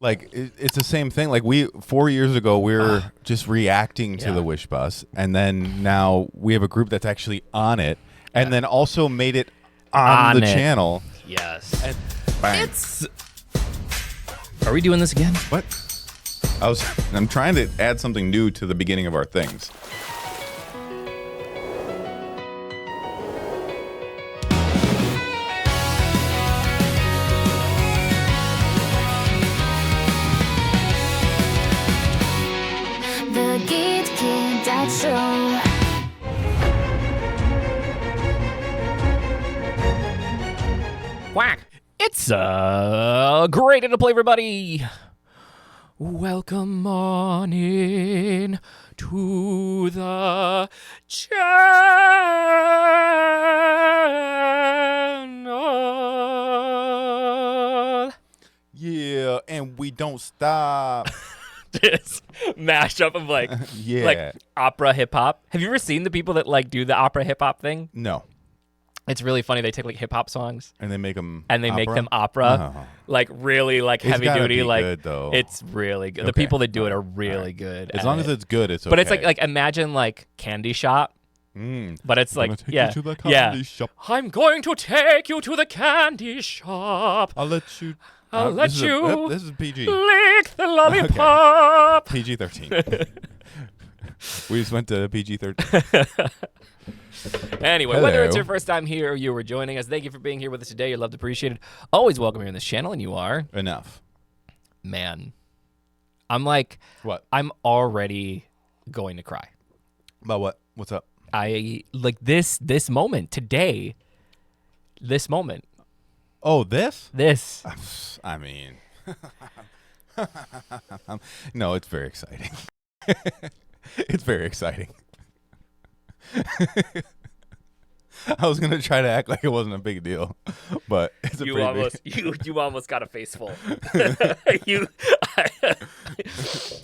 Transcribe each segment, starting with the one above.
Like it's the same thing. Like 4 years ago, we were just reacting to the Wish Bus, and then now we have a group that's actually on it, and then also made it on the channel. Yes. And bang. Are we doing this again? What? I'm trying to add something new to the beginning of our things. The GidKidDad Show. Quack! It's great to play, everybody. Welcome on in to the channel. Yeah, and we don't stop. This mashup of like opera hip hop. Have you ever seen the people that like do the opera hip hop thing? No. It's really funny. They take like hip hop songs And they make them make them opera, like really like It's heavy gotta duty. be Like good, though. it's really good. The Okay. people that do it are really good. As at long it. as it's good, it's okay. But it's like imagine like Candy Shop. But it's I'm like gonna take yeah, you to the yeah. candy shop. I'm going to take you to the candy shop. I'll let you. I'll let this you This is PG. lick the lollipop. PG-13. We just went to PG-13. Anyway, whether it's Hello. your first time here or you were joining us, thank you for being here with us today. You're loved, appreciated. Always welcome here on this channel, and you are. Enough. Man, I'm like, What? I'm already going to cry. About what? What's up? I like this moment today. This moment. Oh, this? This. I mean, no, it's very exciting. It's very exciting. I was gonna try to act like it wasn't a big deal, but it's a You pretty almost big. you almost got a face full.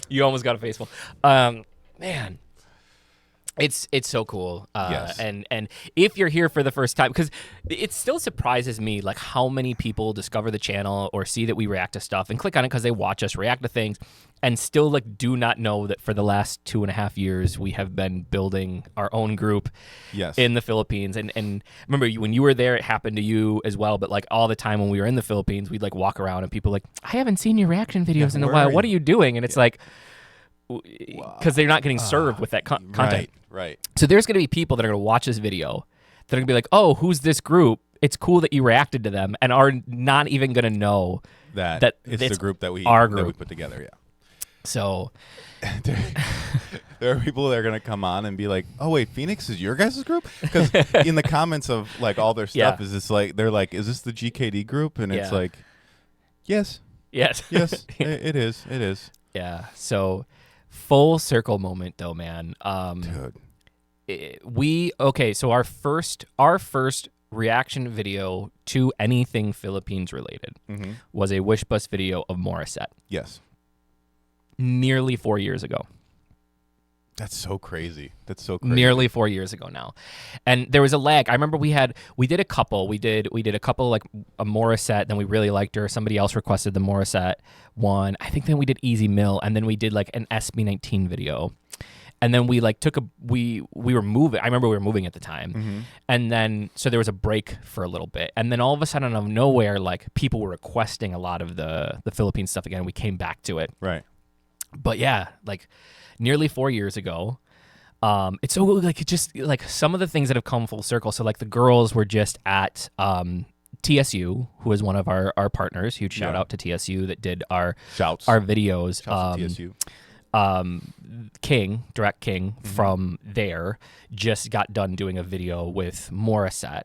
You almost got a face full. Man. It's so cool. Yes. And if you're here for the first time, because it still surprises me like how many people discover the channel or see that we react to stuff and click on it because they watch us react to things and still like do not know that for the last 2.5 years we have been building our own group Yes. in the Philippines. And remember when you were there, it happened to you as well. But like all the time when we were in the Philippines, we'd like walk around and people like, I haven't seen your reaction videos in a where while. are What are you?" you doing? And it's like, because they're not getting served with that content. Right. So there's going to be people that are going to watch this video that are going to be like, oh, who's this group? It's cool that you reacted to them and are not even going to know That it's the group that we our that we group. put together. Yeah. So There are people that are gonna come on and be like, "Oh wait, FINIX is your guys' group?" Because in the comments of like all their stuff is this like they're like, "Is this the GKD group?" And it's like, "Yes, yes. it is. It is." Yeah. So full circle moment though, man. Dude. So our first reaction video to anything Philippines related was a Wish Bus video of Morissette Yes. nearly 4 years ago. That's so crazy. That's so crazy. Nearly 4 years ago now. And there was a lag. I remember we did a couple. We did a couple like a Morissette, then we really liked her. Somebody else requested the Morissette one. I think then we did Easy Mill, and then we did like an SB19 video. And then we like we were moving. I remember we were moving at the time. And then so there was a break for a little bit. And then all of a sudden out of nowhere, like people were requesting a lot of the Philippine stuff again. We came back to it. Right. But yeah, like nearly 4 years ago. It's so like it just like some of the things that have come full circle. So like the girls were just at TSU, who is one of our partners. Huge shout out to TSU that did our videos. Shouts to TSU. Direct King from there just got done doing a video with Morissette.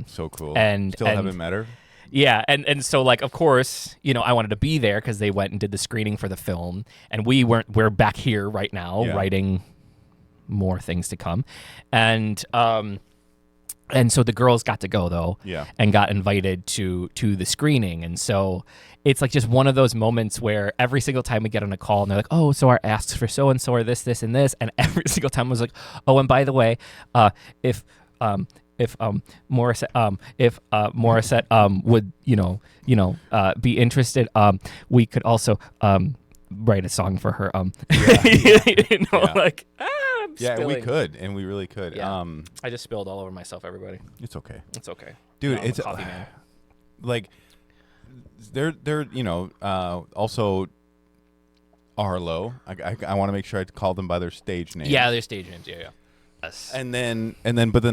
So cool. And Still haven't met her. Yeah, and so like of course, you know, I wanted to be there because they went and did the screening for the film, and we're back here right now writing more things to come. And so the girls got to go though. Yeah. And got invited to the screening. And so it's like just one of those moments where every single time we get on a call and they're like, oh, so our asks for so-and-so are this, and this. And every single time I was like, oh, and by the way, if Morissette would be interested, we could also write a song for her. Like I'm spilling. We could, and we really could. Yeah. I just spilled all over myself, everybody. It's okay. It's okay, dude. I'm It's a coffee man. Like they're also Arlo. I want to make sure I call them by their stage names. Yeah, their stage names. Yeah. Yes. And then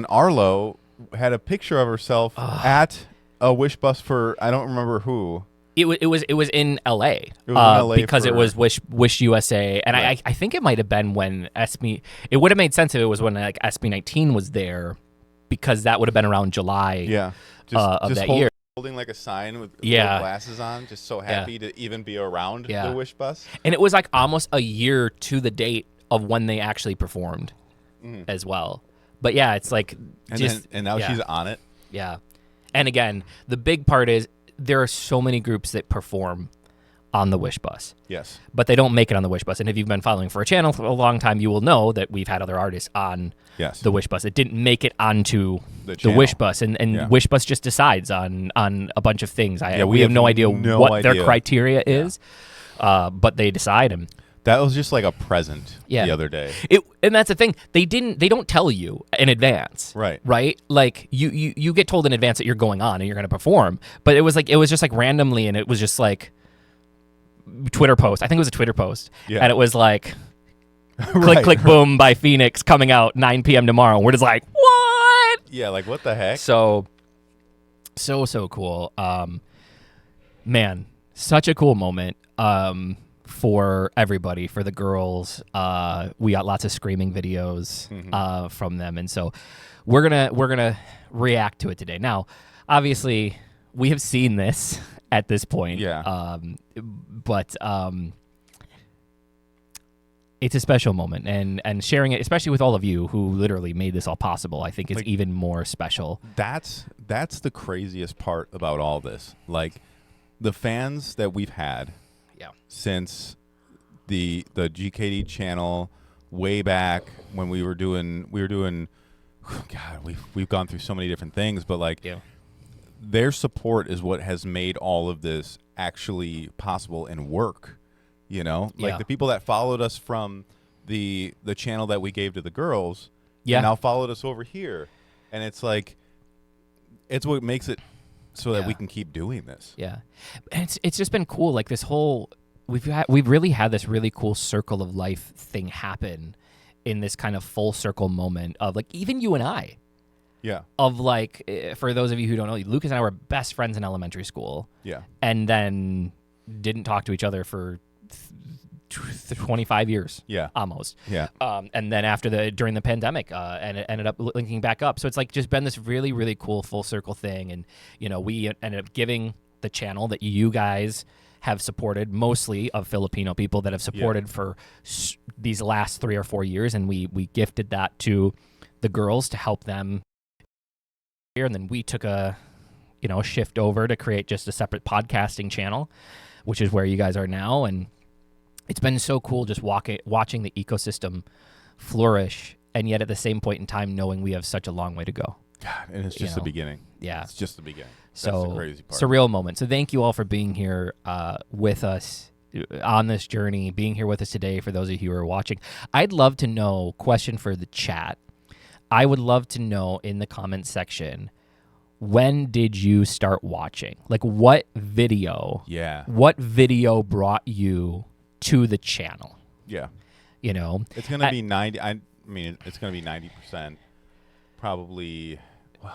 Arlo had a picture of herself at a wish bus for I don't remember who. It was in L.A. It was in LA because it was Wish USA, and right. I think it might have been when SB. It would have made sense if it was when like SB19 was there, because that would have been around July. Yeah, of that year. Holding like a sign with little glasses on, just so happy to even be around the wish bus. And it was like almost a year to the date of when they actually performed as well. But yeah, it's like and now she's on it. Yeah. And again, the big part is there are so many groups that perform on the Wish Bus. Yes. But they don't make it on the Wish Bus. And if you've been following for a channel for a long time, you will know that we've had other artists on the Wish Bus. It didn't make it onto the Wish Bus. And Wish Bus just decides on a bunch of things. We have no idea what their criteria is, but they decide them. That was just like a present the other day. And that's the thing. They don't tell you in advance. Right. Right? Like you get told in advance that you're going on and you're going to perform. But it was just like randomly, and it was just like Twitter post. I think it was a Twitter post. Yeah. And it was like click click boom by FINIX coming out 9 p.m. tomorrow. And we're just like, what? Yeah, like what the heck? So cool. Man, such a cool moment. For everybody, for the girls, we got lots of screaming videos from them, and so we're gonna react to it today. Now, obviously, we have seen this at this point, but it's a special moment, and sharing it, especially with all of you who literally made this all possible, I think is even more special. That's the craziest part about all this. Like the fans that we've had. Yeah. Since the GKD channel way back when we were doing God, we've gone through so many different things, but like their support is what has made all of this actually possible and work. Like the people that followed us from the channel that we gave to the girls now followed us over here, and it's like it's what makes it so that we can keep doing this. Yeah. And it's just been cool. Like this whole, we've really had this really cool circle of life thing happen in this kind of full circle moment of like, even you and I. Yeah. Of like, for those of you who don't know, Lucas and I were best friends in elementary school. Yeah. And then didn't talk to each other for 25 years. Yeah. Almost. Yeah. And then during the pandemic, and it ended up linking back up. So it's like just been this really, really cool full circle thing. And, we ended up giving the channel that you guys have supported, mostly of Filipino people that have supported for these last 3 or 4 years. And we gifted that to the girls to help them here. And then we took a shift over to create just a separate podcasting channel, which is where you guys are now. And it's been so cool just watching the ecosystem flourish, and yet at the same point in time knowing we have such a long way to go. God, and it's just the beginning. Yeah. It's just the beginning. So that's the crazy part. Surreal moment. So thank you all for being here with us on this journey, being here with us today for those of you who are watching. I'd love to know, question for the chat, I would love to know in the comments section, when did you start watching? Like what video brought you to the channel? Yeah. It's going to be 90. It's going to be 90%. Probably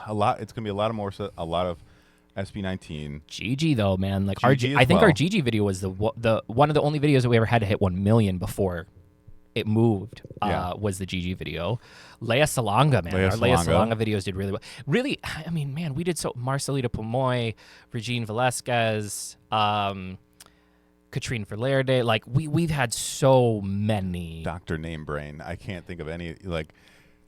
a lot. It's going to be a lot of SB19. GG though, man. Like GG I think our GG video was the one of the only videos that we ever had to hit 1 million before it moved. Was the GG video. Lea Salonga, man. Our Lea Salonga videos did really well. Really, I mean, man, we did so. Marcelita Pomoy, Regine Velasquez, Katrine Verlaerde, like we've had so many. Dr. Name Brain. I can't think of any. Like,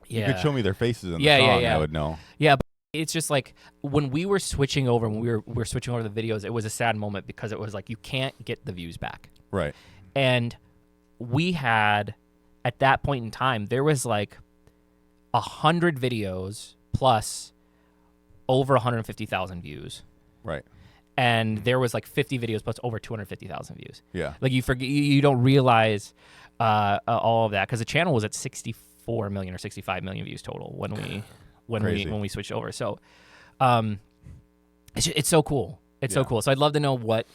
you could show me their faces in the song, I would know. Yeah, but it's just like when we were switching over, when we were switching over the videos, it was a sad moment because it was like you can't get the views back. Right. And we had at that point in time, there was like 100 videos plus over 150,000 views. Right. And there was like 50 videos plus over 250,000 views. Yeah. Like you forget, you don't realize all of that because the channel was at 64 million or 65 million views total when we switched over. So, it's so cool. It's so cool. So I'd love to know what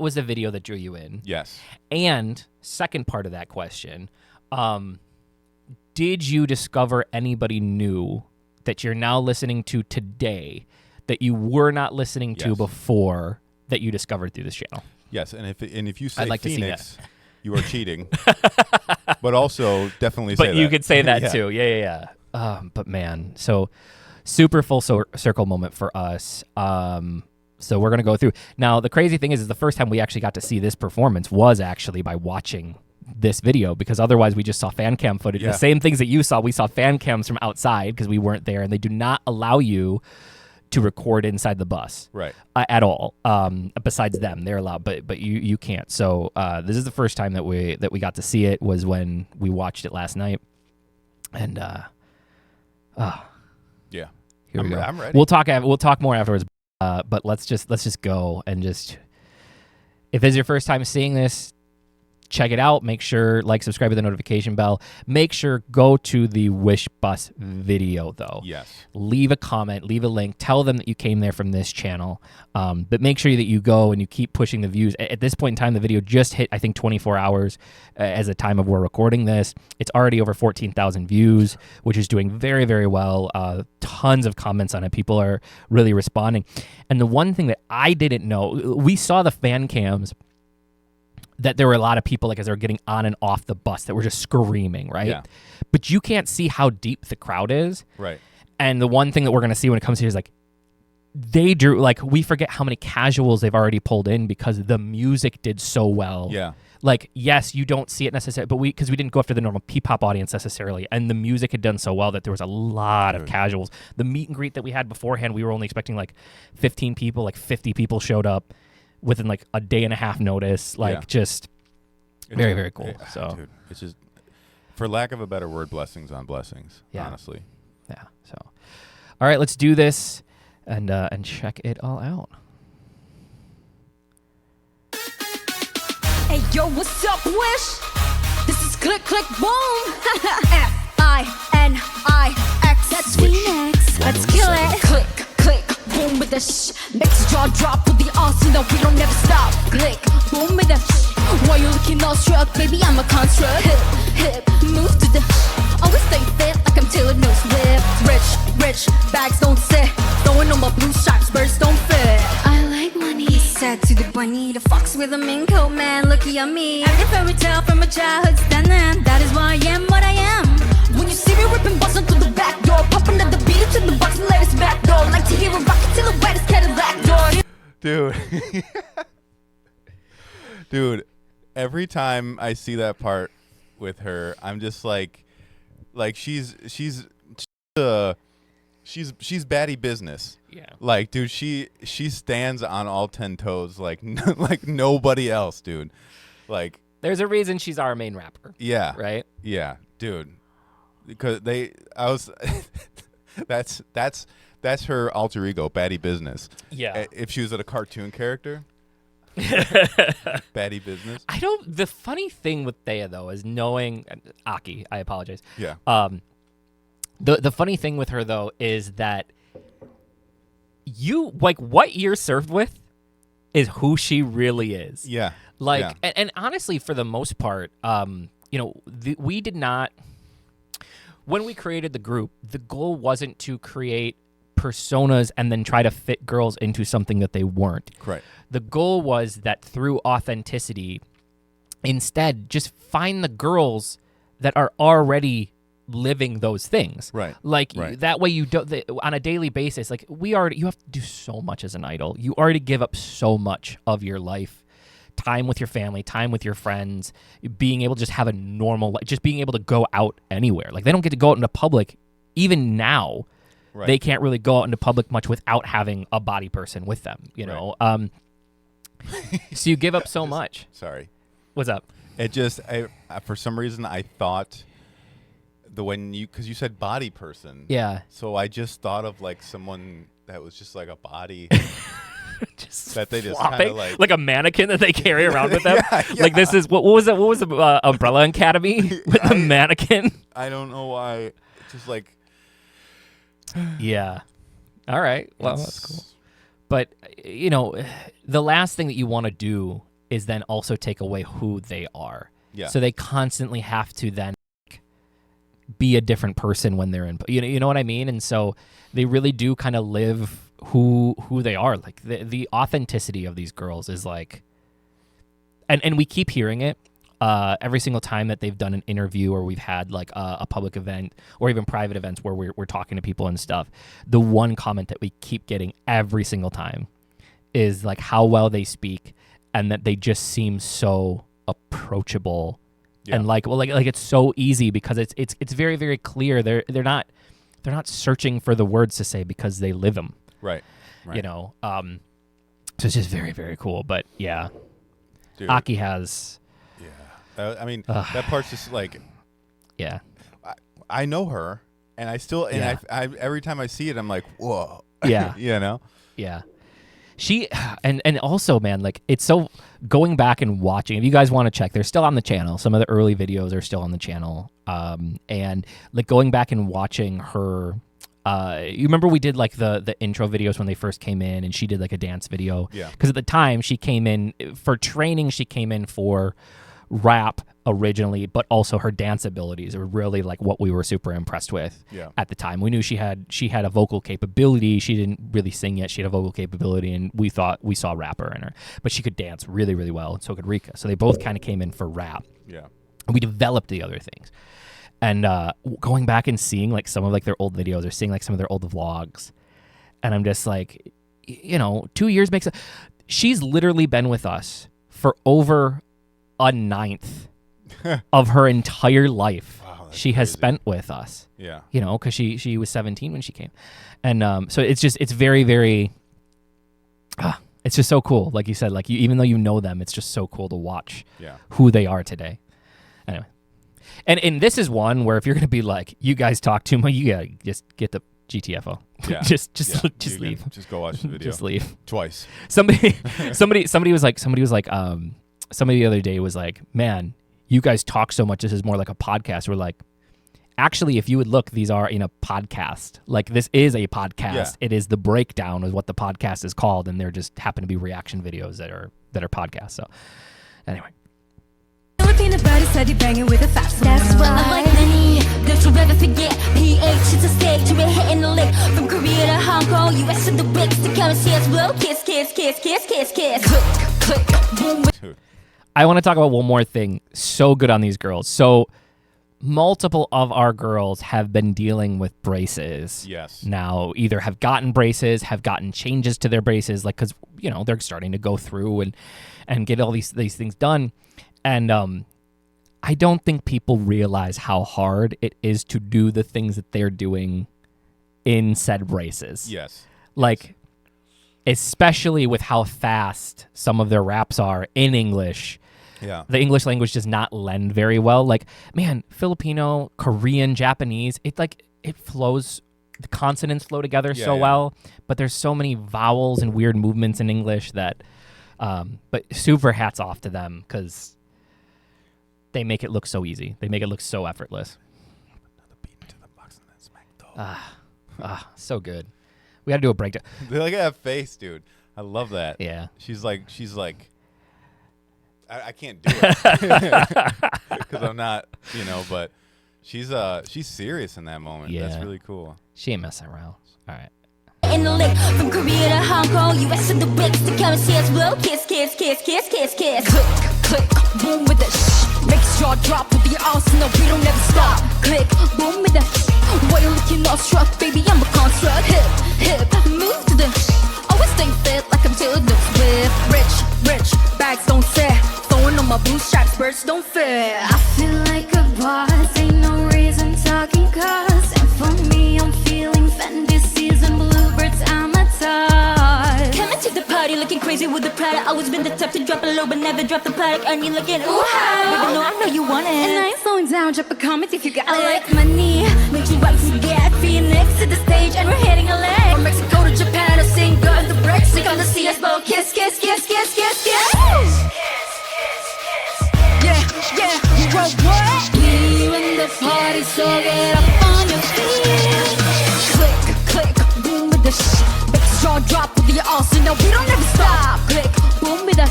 was the video that drew you in? Yes. And second part of that question, did you discover anybody new that you're now listening to today that you were not listening to before that you discovered through this channel? Yes, and if you say I'd like FINIX, you are cheating. But also definitely say that. But you could say that too. Yeah. But man, so super full circle moment for us. So we're going to go through. Now, the crazy thing is the first time we actually got to see this performance was actually by watching this video, because otherwise we just saw fan cam footage. The same things that you saw, we saw fan cams from outside because we weren't there, and they do not allow you to record inside the bus at all. Besides them, they're allowed, but you can't. So this is the first time that we got to see it, was when we watched it last night. And yeah, here we go. I'm ready. We'll talk more afterwards. But let's just go and just, if it's your first time seeing this, check it out. Make sure, subscribe with the notification bell. Make sure go to the Wish Bus video though. Yes. Leave a comment, leave a link, tell them that you came there from this channel. But make sure that you go and you keep pushing the views. At this point in time, the video just hit, I think, 24 hours as the time of we're recording this. It's already over 14,000 views, which is doing very, very well. Tons of comments on it. People are really responding. And the one thing that I didn't know, we saw the fan cams, that there were a lot of people, as they were getting on and off the bus, that were just screaming, right? Yeah. But you can't see how deep the crowd is. Right. And the one thing that we're going to see when it comes here is, they drew, we forget how many casuals they've already pulled in because the music did so well. Yeah. Yes, you don't see it necessarily, but because we didn't go after the normal P-pop audience necessarily, and the music had done so well that there was a lot of casuals. The meet and greet that we had beforehand, we were only expecting 15 people, 50 people showed up within a day and a half notice. Just very, very cool. So dude, it's just, for lack of a better word, blessings on blessings, honestly. Yeah. So, all right, let's do this and check it all out. Hey, yo, what's up, Wish? This is Click, Click, Boom. FINIX. That's FINIX. Let's kill it. Click, click, boom with the Makes your jaw drop with the awesome. No, we don't never stop. Click, boom with the Why you looking all struck? Baby, I'm a construct. Hip, move to the Always stay fit like I'm Taylor no slip. Rich, bags don't sit. Throwing on my blue stripes, birds don't fit. I like money. Said to the bunny, the fox with a mink coat, man, looky at me. I'm the fairy tale from a childhood standing. That is why I am what I am. When you see me ripping bustin' through the back door, popping at the beat to the box and latest back door. Like to hear a rocket till the wettest Cadillac door. Dude. Dude, every time I see that part with her, I'm just she's baddie business. Yeah. Dude, she stands on all 10 toes like nobody else, dude. There's a reason she's our main rapper. Yeah. Right? Yeah, dude. Because that's her alter ego, baddie business. Yeah. If she was a cartoon character, baddie business. The funny thing with Thea though is knowing Aki, I apologize. Yeah. The funny thing with her though is that what you're served with is who she really is. Yeah. And honestly, for the most part, we did not. When we created the group, the goal wasn't to create personas and then try to fit girls into something that they weren't. Right. The goal was that through authenticity, instead, just find the girls that are already living those things. Right. That way you don't, on a daily basis, you have to do so much as an idol. You already give up so much of your life. Time with your family, time with your friends, being able to just have a normal life, just being able to go out anywhere. They don't get to go out into public. Even now, they can't really go out into public much without having a body person with them, know? So you give up so much. Sorry. What's up? It just, for some reason, I thought because you said body person. Yeah. So I just thought of like someone that was just like a body. Just that they just kind of like a mannequin that they carry around with them. Yeah. Like this is what was it? What was the Umbrella Academy with the mannequin? I don't know why. It's just like. Yeah. All right. Well, that's cool. But the last thing that you want to do is then also take away who they are. Yeah. So they constantly have to then be a different person when they're in. You know what I mean? And so they really do kind of live who they are. Like the authenticity of these girls is like, and we keep hearing it every single time that they've done an interview or we've had like a public event or even private events where we're talking to people and stuff. The one comment that we keep getting every single time is like how well they speak and that they just seem so approachable and like it's so easy because it's very, very clear. They're not searching for the words to say because they live them. Right. So it's just very, very cool. But yeah, dude, Aki has. Yeah, I mean that part's just like. Yeah. I know her, and I still I every time I see it, I'm like, whoa. Yeah. Yeah. She and also, man, like it's so going back and watching. If you guys want to check, they're still on the channel. Some of the early videos are still on the channel. And like going back and watching her. You remember we did like the intro videos when they first came in, and she did like a dance video. Yeah. Because at the time she came in for training. She came in for rap originally, but also her dance abilities are really like what we were super impressed with at the time. We knew she had a vocal capability. She didn't really sing yet. She had a vocal capability, and we thought we saw rapper in her, but she could dance really, really well, and so could Rika. So they both kind of came in for rap. Yeah. And we developed the other things. And going back and seeing like some of like their old videos or seeing like some of their old vlogs, and I'm just like, 2 years makes she's literally been with us for over a ninth of her entire life. Wow, she has spent with us. Yeah. Because she was 17 when she came. And so it's very, very, it's just so cool. Like you said, like even though you know them, it's just so cool to watch who they are today. Anyway. And this is one where if you're going to be like, you guys talk too much, you got to just get the GTFO. Yeah. just leave. Just go watch the video. Just leave. Twice. Somebody was like, somebody the other day was like, man, you guys talk so much. This is more like a podcast. We're like, actually, if you would look, these are in a podcast. Like this is a podcast. Yeah. It is the breakdown of what the podcast is called. And there just happen to be reaction videos that are podcasts. So anyway. That's why I like many, don't you ever forget PH is a stage, we're hitting the lick. From Korea to Hong Kong, US to the Wicks, to come and see us blow. Kiss, kiss, kiss, kiss, kiss, kiss. Click, click, boom. I want to talk about one more thing. So good on these girls. So multiple of our girls have been dealing with braces. Yes. Now either have gotten braces, have gotten changes to their braces, like because they're starting to go through and get all these things done. And I don't think people realize how hard it is to do the things that they're doing in said braces. Yes. Like, especially with how fast some of their raps are in English. Yeah. The English language does not lend very well. Like, man, Filipino, Korean, Japanese, it flows, the consonants flow together well, but there's so many vowels and weird movements in English that, but super hats off to them because they make it look so easy. They make it look so effortless. So good. We got to do a breakdown. Look at that face, dude. I love that. Yeah. She's like, I can't do it because I'm not, but she's serious in that moment. Yeah. That's really cool. She ain't messing around. All right. In the lick, from Korea to Hong Kong, US to the Wicks, to come and see us blow. Kiss, kiss, kiss, kiss, kiss, kiss. Click, click, boom with the makes jaw drop with the arsenal. We don't ever stop. Click, boom with the why you looking all struck, baby? I'm a construct. Hip, move to the always stay fit like I'm doing this with rich bags don't fit. Throwing on my bootstraps, birds don't fit. I feel like a boss, ain't no reason talking cause. And for me, I'm feeling Fendi season bluebirds, I'm a top. Coming to the party looking getting crazy with the product. Always been the type to drop a low, but never drop the product. And you looking ooh-ha. Baby, no, I know you want it. And I ain't slowing down, drop a comment if you got it. I like money, make you right to get FINIX to the stage, and we're hitting a leg. From Mexico to Japan, to sing girls the bricks. We come to see us both kiss, kiss, kiss, kiss, kiss, kiss. Yeah, you wrote what? We in the party, so get up on your feet. Click, click, boom with the bass jaw drop with the all, so no, we don't ever stop. Click, boom with the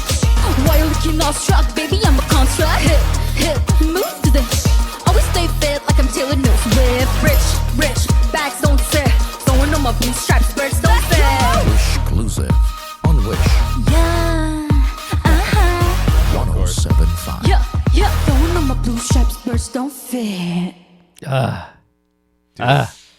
while you're looking all struck, baby, I'm a construct. Hip, move to the always stay fit like I'm Taylor Mills. With rich, bags don't sit. Throwing on my blue stripes, birds don't fit. Wish exclusive on Wish Yeah, 1075. yeah, throwing on my blue stripes, birds don't fit.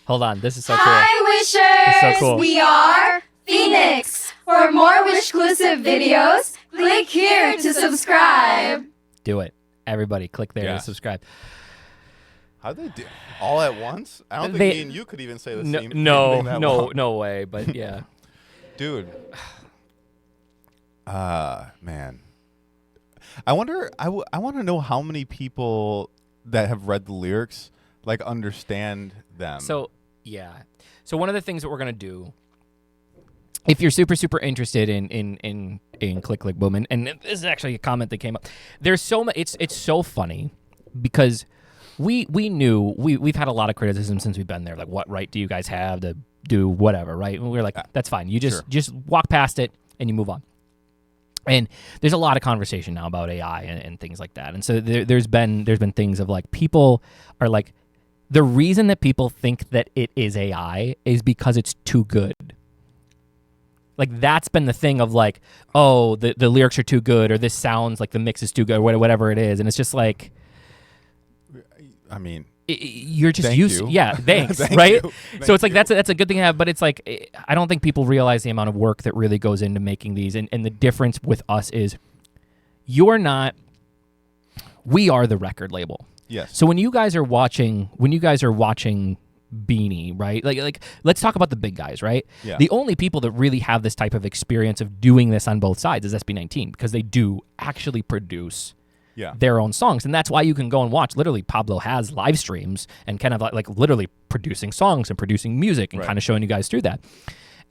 Hold on, this is so cool. Hi, Wishers! It's so cool. We are FINIX. For more Wish-exclusive videos, click here to subscribe. Do it. Everybody, click there to subscribe. How'd they do all at once? I don't think me and you could even say the same thing. No way. But yeah, dude. Man. I wonder. I want to know how many people that have read the lyrics like understand them. So yeah. So one of the things that we're gonna do, if you're super interested in Click Click Boom, and this is actually a comment that came up. There's so much. It's so funny because we knew we've had a lot of criticism since we've been there. Like, what right do you guys have to do whatever, right? And we were like, that's fine. You just walk past it and you move on. And there's a lot of conversation now about AI and things like that. And so there's been things of like people are like, the reason that people think that it is AI is because it's too good. Like that's been the thing of like, oh, the lyrics are too good, or this sounds like the mix is too good, or whatever it is. And it's just like, I mean, you're just thank used, you. yeah, thanks, Thank right? you. So it's like that's a good thing to have, but it's like I don't think people realize the amount of work that really goes into making these, and the difference with us is we are the record label. Yes. So when you guys are watching Bini, right? Like let's talk about the big guys, right? Yeah. The only people that really have this type of experience of doing this on both sides is SB19, because they do actually produce their own songs. And that's why you can go and watch, literally Pablo has live streams and kind of like literally producing songs and producing music and kind of showing you guys through that.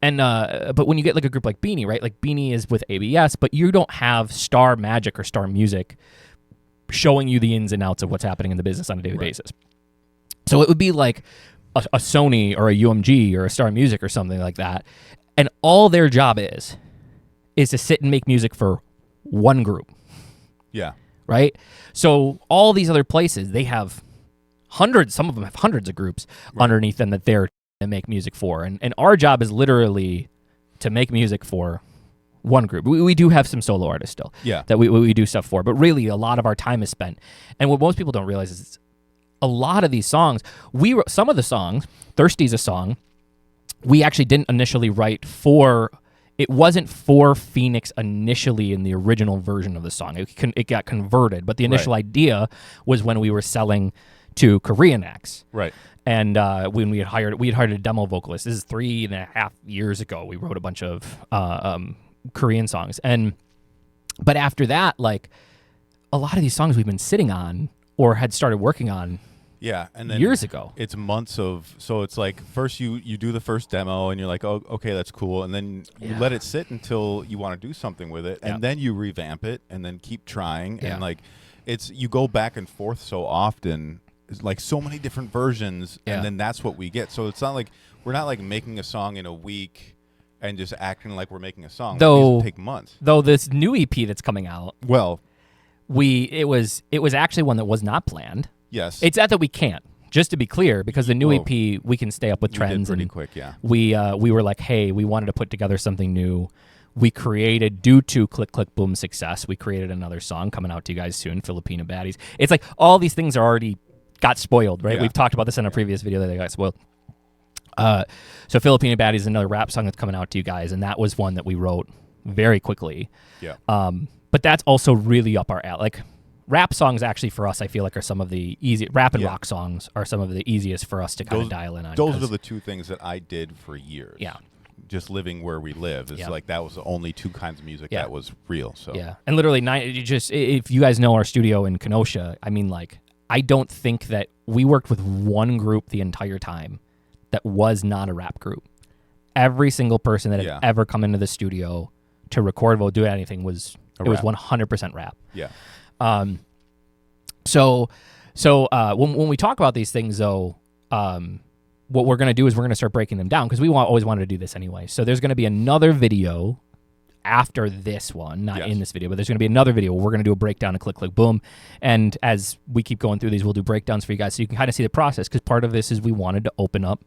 And but when you get like a group like Bini, right? Like Bini is with ABS, but you don't have Star Magic or Star Music showing you the ins and outs of what's happening in the business on a daily basis. So it would be like a Sony or a UMG or a Star Music or something like that. And all their job is to sit and make music for one group. Yeah. Right? So all these other places, they have hundreds, some of them have hundreds of groups underneath them that they're to make music for. And our job is literally to make music for one group. We do have some solo artists still that we do stuff for, but really a lot of our time is spent. And what most people don't realize is a lot of these songs, some of the songs, Thirsty's a song, we actually didn't initially write for, it wasn't for FINIX initially in the original version of the song. It got converted, but the initial idea was when we were selling to Korean acts. Right. And when we had hired a demo vocalist. This is 3.5 years ago. We wrote a bunch of Korean songs. But after that, like a lot of these songs we've been sitting on or had started working on and then years ago. It's months of, so it's like first you do the first demo and you're like, oh, okay, that's cool. And then you let it sit until you want to do something with it. And then you revamp it and then keep trying. And like you go back and forth so often. It's like so many different versions, and then that's what we get. So it's not like we're not like making a song in a week and just acting like we're making a song. Though these take months. Though this new EP that's coming out, well, it was actually one that was not planned. Yes, it's not that we can't. Just to be clear, because the new EP we can stay up with trends pretty and quick. Yeah, we were like, hey, we wanted to put together something new. We created, due to Click Click Boom's success, we created another song coming out to you guys soon, Filipino Baddies. It's like all these things are already got spoiled, right? We've talked about this in a previous video that they got spoiled. So Filipino Baddies is another rap song that's coming out to you guys, and that was one that we wrote very quickly. Yeah. But that's also really up our alley. Like rap songs, actually, for us, I feel like are some of the easy rap and rock songs are some of the easiest for us to kind of dial in on. Those are the two things that I did for years. Yeah. just living where we live. It's like that was the only two kinds of music that was real. So and literally if you guys know our studio in Kenosha, I mean, like, I don't think that we worked with one group the entire time that was not a rap group. Every single person that had ever come into the studio to record or do anything was 100% rap. Yeah. So when we talk about these things, though, what we're going to do is we're going to start breaking them down because we always wanted to do this anyway. So there's going to be another video after this one, not in this video, but there's going to be another video where we're going to do a breakdown of Click, Click, Boom. And as we keep going through these, we'll do breakdowns for you guys so you can kind of see the process, because part of this is we wanted to open up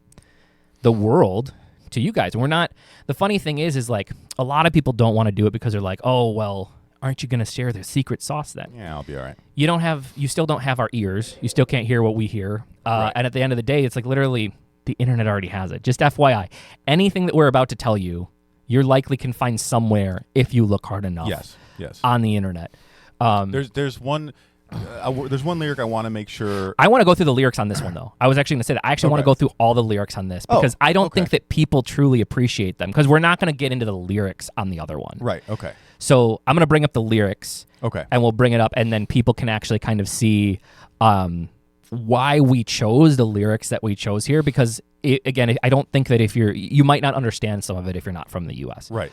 the world to you guys. And we're not, the funny thing is like a lot of people don't want to do it because they're like, oh, well, aren't you going to share the secret sauce then? Yeah, I'll be all right. You still don't have our ears. You still can't hear what we hear. And at the end of the day, it's like literally the internet already has it. Just FYI, anything that we're about to tell you, you're likely can find somewhere if you look hard enough. Yes. On the internet. There's one lyric I want to make sure. I want to go through the lyrics on this one, though. I was actually going to say that. I actually want to go through all the lyrics on this because I don't think that people truly appreciate them, because we're not going to get into the lyrics on the other one. Right, okay. So I'm going to bring up the lyrics. Okay. And we'll bring it up, and then people can actually kind of see why we chose the lyrics that we chose here, because again, I don't think that you might not understand some of it if you're not from the U.S. Right.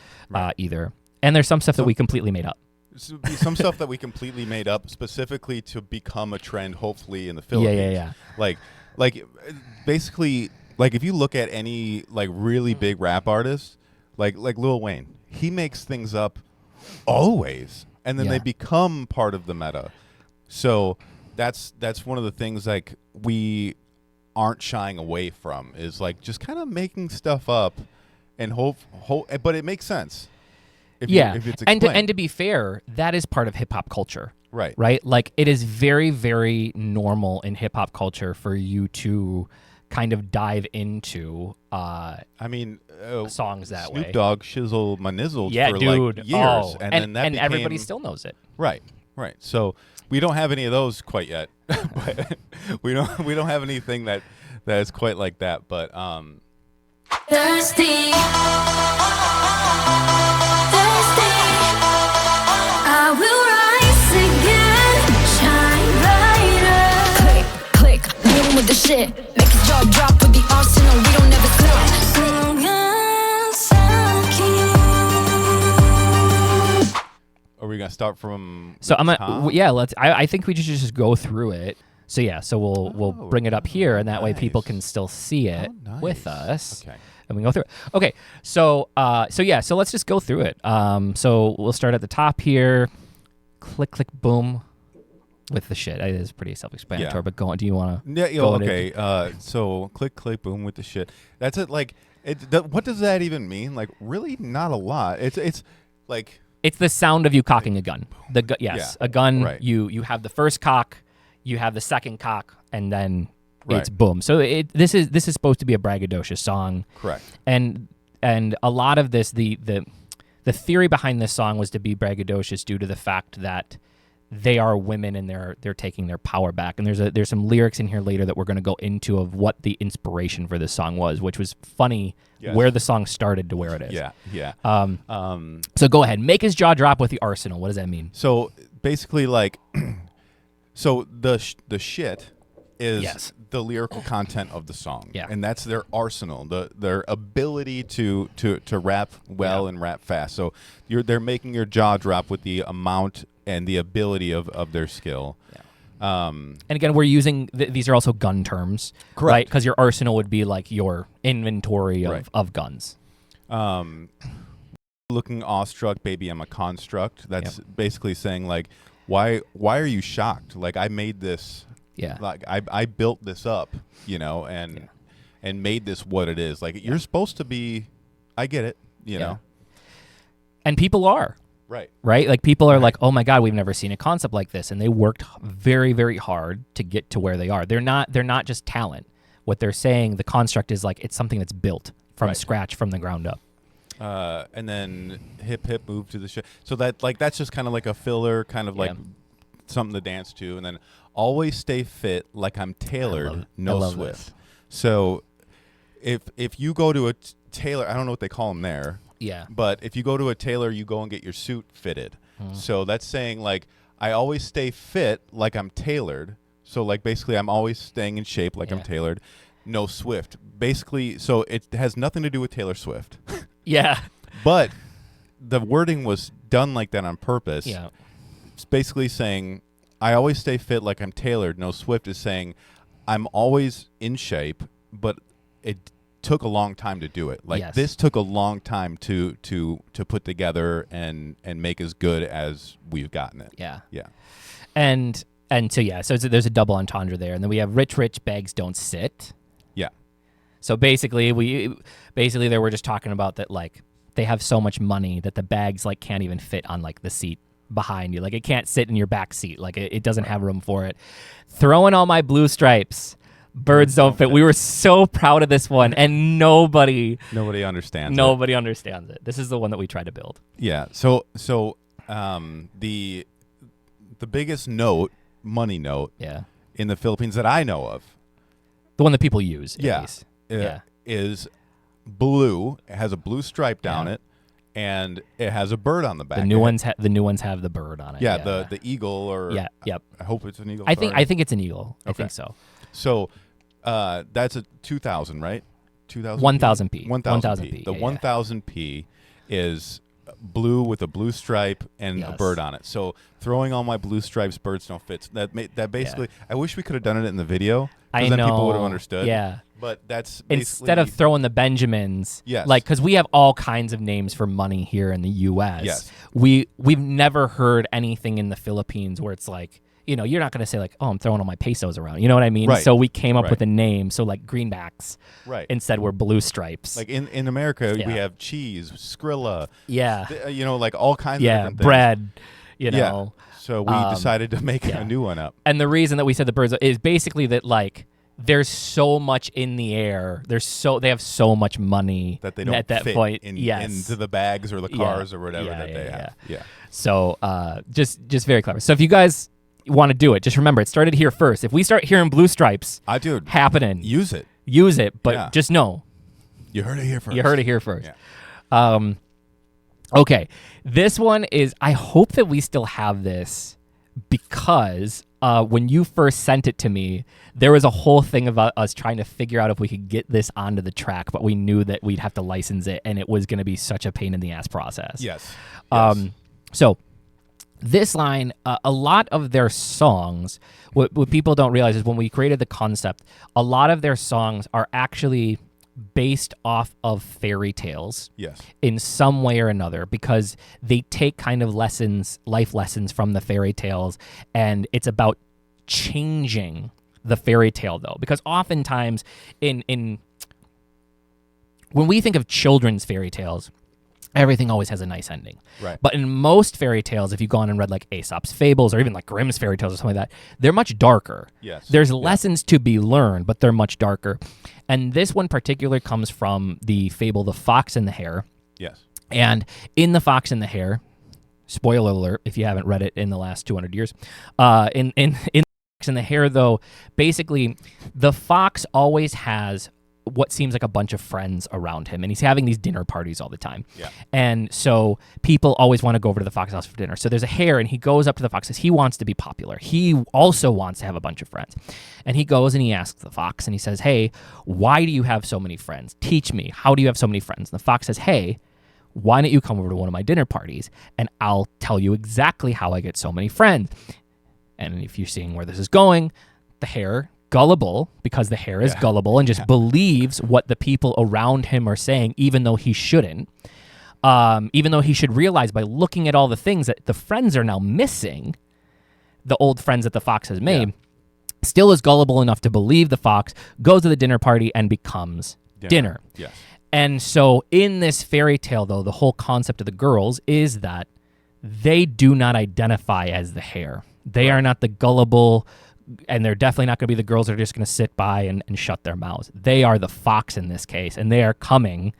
Either. And there's some stuff that we completely made up. Some stuff that we completely made up specifically to become a trend, hopefully, in the Philippines. Yeah. Like basically, like if you look at any like really big rap artist, like Lil Wayne, he makes things up always, and then they become part of the meta. So that's one of the things like we aren't shying away from, is like just kind of making stuff up and hope, but it makes sense. If it's and to be fair, that is part of hip hop culture. Right. Like it is very, very normal in hip hop culture for you to kind of dive into songs that way. Snoop Dogg shizzle my nizzle for dude. like years, and then everybody still knows it. Right. So we don't have any of those quite yet. But we don't have anything that is quite like that. But Thirsty. I will rise again, shine brighter. Click, click, boom with the shit. Make his jaw drop with the arsenal. We don't never stop. Are we gonna start from? So let's. I think we should just go through it. So we'll bring it up here, and that way people can still see it with us. Okay. And we can go through it. Okay. So let's just go through it. So we'll start at the top here. Click, click, boom, with the shit. It is pretty self-explanatory. Yeah. But go on. Do you want to? Yeah. Okay. So click, click, boom with the shit. That's it. Like, what does that even mean? Like, really, not a lot. It's like. It's the sound of you cocking a gun. A gun. Right. You have the first cock, you have the second cock, and then it's boom. So this is supposed to be a braggadocious song. Correct. And a lot of this, the theory behind this song was to be braggadocious due to the fact that they are women and they're taking their power back. And there's some lyrics in here later that we're going to go into of what the inspiration for this song was, which was funny. Yes. Where the song started to where it is. Yeah. So go ahead, make his jaw drop with the arsenal. What does that mean? So basically, like, so the shit is the lyrical content of the song, and that's their arsenal, their ability to rap well and rap fast. So they're making your jaw drop with the amount and the ability of their skill. Yeah. And again, we're using these are also gun terms, correct? Right? Because your arsenal would be like your inventory of guns. Looking awestruck, baby, I'm a construct. That's basically saying like, why are you shocked? Like, I made this. Yeah. Like I built this up, and made this what it is. Like you're supposed to be. I get it, you know. And people are. Right? Like people are like, oh my God, we've never seen a concept like this. And they worked very, very hard to get to where they are. They're not just talent. What they're saying, the construct is like, it's something that's built from scratch, from the ground up. And then hip move to the shit. So that's just kind of like a filler, kind of like something to dance to. And then always stay fit like I'm tailored, no Swift. So if you go to tailor, I don't know what they call them there. Yeah. But if you go to a tailor, you go and get your suit fitted. So that's saying like I always stay fit like I'm tailored. So like basically I'm always staying in shape like I'm tailored. No Swift. Basically, so it has nothing to do with Taylor Swift. Yeah. But the wording was done like that on purpose. Yeah. It's basically saying I always stay fit like I'm tailored. No Swift is saying I'm always in shape, but it took a long time to do it. Like this took a long time to put together and make as good as we've gotten it. Yeah. Yeah. And so there's a double entendre there, and then we have rich bags don't sit. Yeah. So basically they were just talking about that, like they have so much money that the bags like can't even fit on like the seat behind you. Like it can't sit in your back seat. Like it doesn't have room for it. Throwing all my blue stripes. Birds don't fit. We were so proud of this one, and nobody understands. Nobody understands it. This is the one that we tried to build. Yeah. So the biggest money note, in the Philippines that I know of, the one that people use, at least. Is blue. It has a blue stripe down it, and it has a bird on the back. The new ones have the bird on it. Yeah. The eagle or yep. I hope it's an eagle. I think it's an eagle. Okay. I think so. So that's a 2,000, right? 2,000. 1,000p. 1,000p. The 1,000p is blue with a blue stripe and a bird on it. So throwing all my blue stripes, birds don't fit. That basically. I wish we could have done it in the video, because then people would have understood. Yeah. But that's instead of throwing the Benjamins. Yes. Like, because we have all kinds of names for money here in the U.S. Yes. We've never heard anything in the Philippines where it's like, you know, you're not going to say like, oh, I'm throwing all my pesos around. You know what I mean? Right. So we came up with a name. So like greenbacks. Right. Instead we're blue stripes. Like in America, we have cheese, Skrilla. Yeah. You know, like all kinds of different things. Bread. You know. Yeah. So we decided to make a new one up. And the reason that we said the birds is basically that like there's so much in the air. They have so much money that they don't at that fit point into the bags or the cars or whatever that they have. Yeah. So just very clever. So if you guys want to do it, just remember it started here first. If we start hearing blue stripes happening, use it. But just know you heard it here first. You heard it here first. Yeah. Okay. This one is, I hope that we still have this, because when you first sent it to me, there was a whole thing about us trying to figure out if we could get this onto the track, but we knew that we'd have to license it, and it was going to be such a pain in the ass process. Yes. So this line, a lot of their songs, what people don't realize is when we created the concept, a lot of their songs are actually based off of fairy tales. Yes. In some way or another, because they take kind of life lessons from the fairy tales, and it's about changing the fairy tale, though, because oftentimes in when we think of children's fairy tales, everything always has a nice ending. Right. But in most fairy tales, if you've gone and read like Aesop's Fables or even like Grimm's fairy tales or something like that, they're much darker. Yes. There's lessons to be learned, but they're much darker. And this one particular comes from the fable The Fox and the Hare. Yes. And in The Fox and the Hare, spoiler alert if you haven't read it in the last 200 years, in The Fox and the Hare, though, basically the fox always has what seems like a bunch of friends around him, and he's having these dinner parties all the time. Yeah. And so people always want to go over to the fox's house for dinner. So there's a hare, and he goes up to the fox, says he wants to be popular. He also wants to have a bunch of friends. And he goes and he asks the fox, and he says, hey, why do you have so many friends? Teach me. How do you have so many friends? And the fox says, hey, why don't you come over to one of my dinner parties, and I'll tell you exactly how I get so many friends. And if you're seeing where this is going, the hare, gullible, because the hare is gullible and just believes what the people around him are saying, even though he shouldn't, even though he should realize by looking at all the things that the friends are now missing, the old friends that the fox has made, still is gullible enough to believe the fox, goes to the dinner party, and becomes dinner. Yes. And so in this fairy tale, though, the whole concept of the girls is that they do not identify as the hare. They are not the gullible, and they're definitely not going to be the girls that are just going to sit by and shut their mouths. They are the fox in this case, and they are coming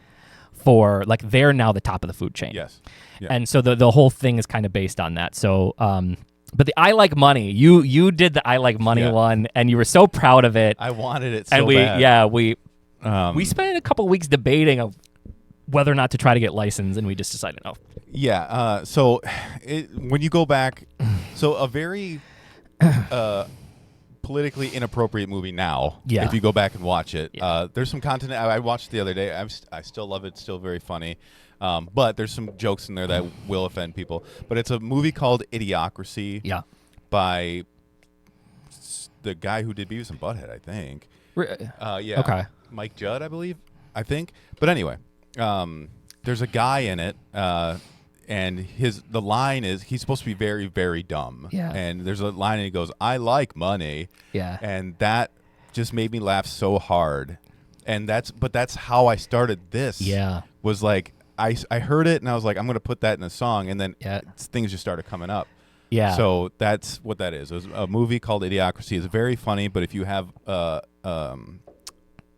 for, like, they're now the top of the food chain. Yes. Yeah. And so the whole thing is kind of based on that. So, but the I Like Money, you did the I Like Money one, and you were so proud of it. I wanted it so and bad. we spent a couple weeks debating of whether or not to try to get licensed, and we just decided no. Yeah. So when you go back, so a very politically inappropriate movie now. Yeah. If you go back and watch it, there's some content I watched it the other day. I still love it. It's still very funny. But there's some jokes in there that will offend people. But it's a movie called Idiocracy. Yeah. By the guy who did Beavis and Butthead, I think. Yeah. Okay. Mike Judd, I believe. I think. But anyway, there's a guy in it, and the line is he's supposed to be very, very dumb. Yeah. And there's a line and he goes, "I like money." Yeah. And that just made me laugh so hard. And that's how I started this. Yeah. Was like I heard it and I was like, I'm gonna put that in a song, and then things just started coming up. Yeah. So that's what that is. It was a movie called Idiocracy. It's very funny, but if you have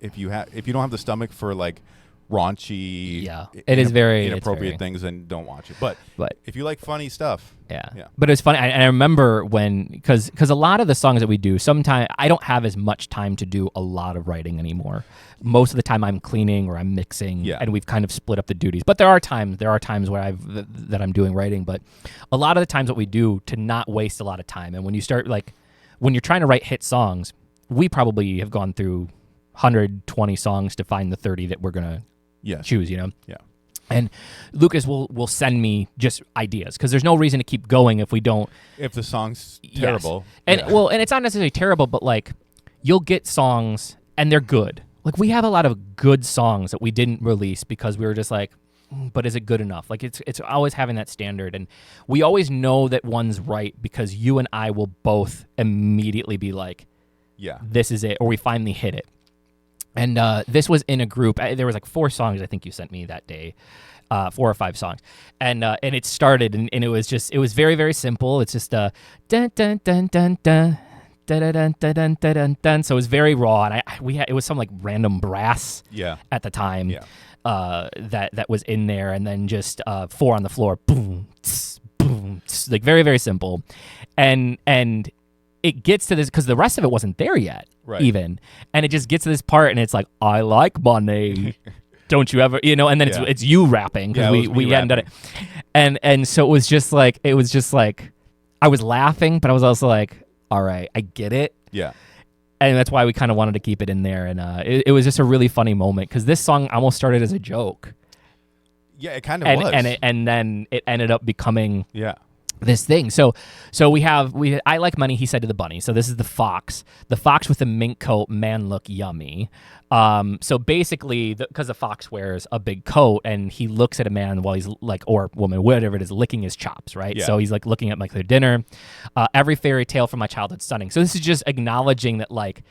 if you don't have the stomach for like raunchy, it is very inappropriate things, then don't watch it. But if you like funny stuff, yeah. But it was funny, and I remember when because a lot of the songs that we do, sometimes I don't have as much time to do a lot of writing anymore. Most of the time I'm cleaning or I'm mixing, and we've kind of split up the duties. But there are times where that I'm doing writing. But a lot of the times what we do to not waste a lot of time, and when you start when you're trying to write hit songs, we probably have gone through 120 songs to find the 30 that we're gonna choose. Yeah. And Lucas will send me just ideas because there's no reason to keep going if the song's terrible. And and it's not necessarily terrible, but like you'll get songs and they're good. Like we have a lot of good songs that we didn't release because we were just like, but is it good enough? Like it's always having that standard, and we always know that one's right because you and I will both immediately be like, this is it, or we finally hit it. And this was in a group. There was like 4 songs I think you sent me that day, 4 or 5 songs, and it started and it was very, very simple. It's just dun dun dun dun dun dun dun dun dun dun dun. So it was very raw, and it was some like random brass at the time that was in there, and then just 4 on the floor, boom, tss, boom, tss, like very, very simple, and it gets to this because the rest of it wasn't there yet. Right. Even, and it just gets to this part, and it's like, I like money. Don't you ever, and then it's you rapping because we hadn't done it, and so it was just like I was laughing, but I was also like, all right, I get it. Yeah, and that's why we kind of wanted to keep it in there, and it was just a really funny moment because this song almost started as a joke. Yeah, it kind of was, and then it ended up becoming this thing. So I like money, he said to the bunny. So this is the fox with the mink coat, man look yummy. So basically because the fox wears a big coat and he looks at a man while he's like, or woman, whatever it is, licking his chops, right? So he's like looking at like their dinner. Every fairy tale from my childhood stunning. So this is just acknowledging that like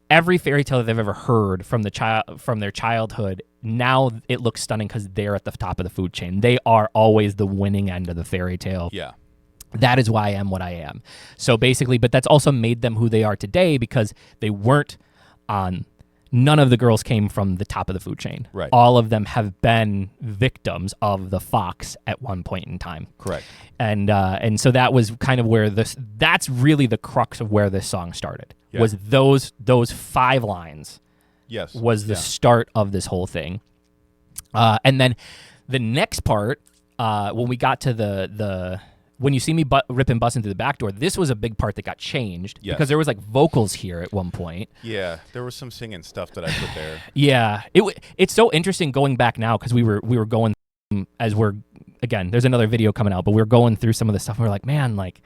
every fairy tale that they've ever heard from their childhood, now it looks stunning because they're at the top of the food chain. They are always the winning end of the fairy tale. Yeah. That is why I am what I am. So basically, but that's also made them who they are today because they weren't on. None of the girls came from the top of the food chain. Right. All of them have been victims of the fox at one point in time. Correct. And so that was kind of where that's really the crux of where this song started. Yeah. Was those 5 lines. Yes. Was the start of this whole thing. And then the next part, when we got to the when you see me rip and busting through the back door, this was a big part that got changed because there was like vocals here at one point. Yeah, there was some singing stuff that I put there. Yeah, it's so interesting going back now because we were going as we're again. There's another video coming out, but we were going through some of the stuff. And we're like, man, like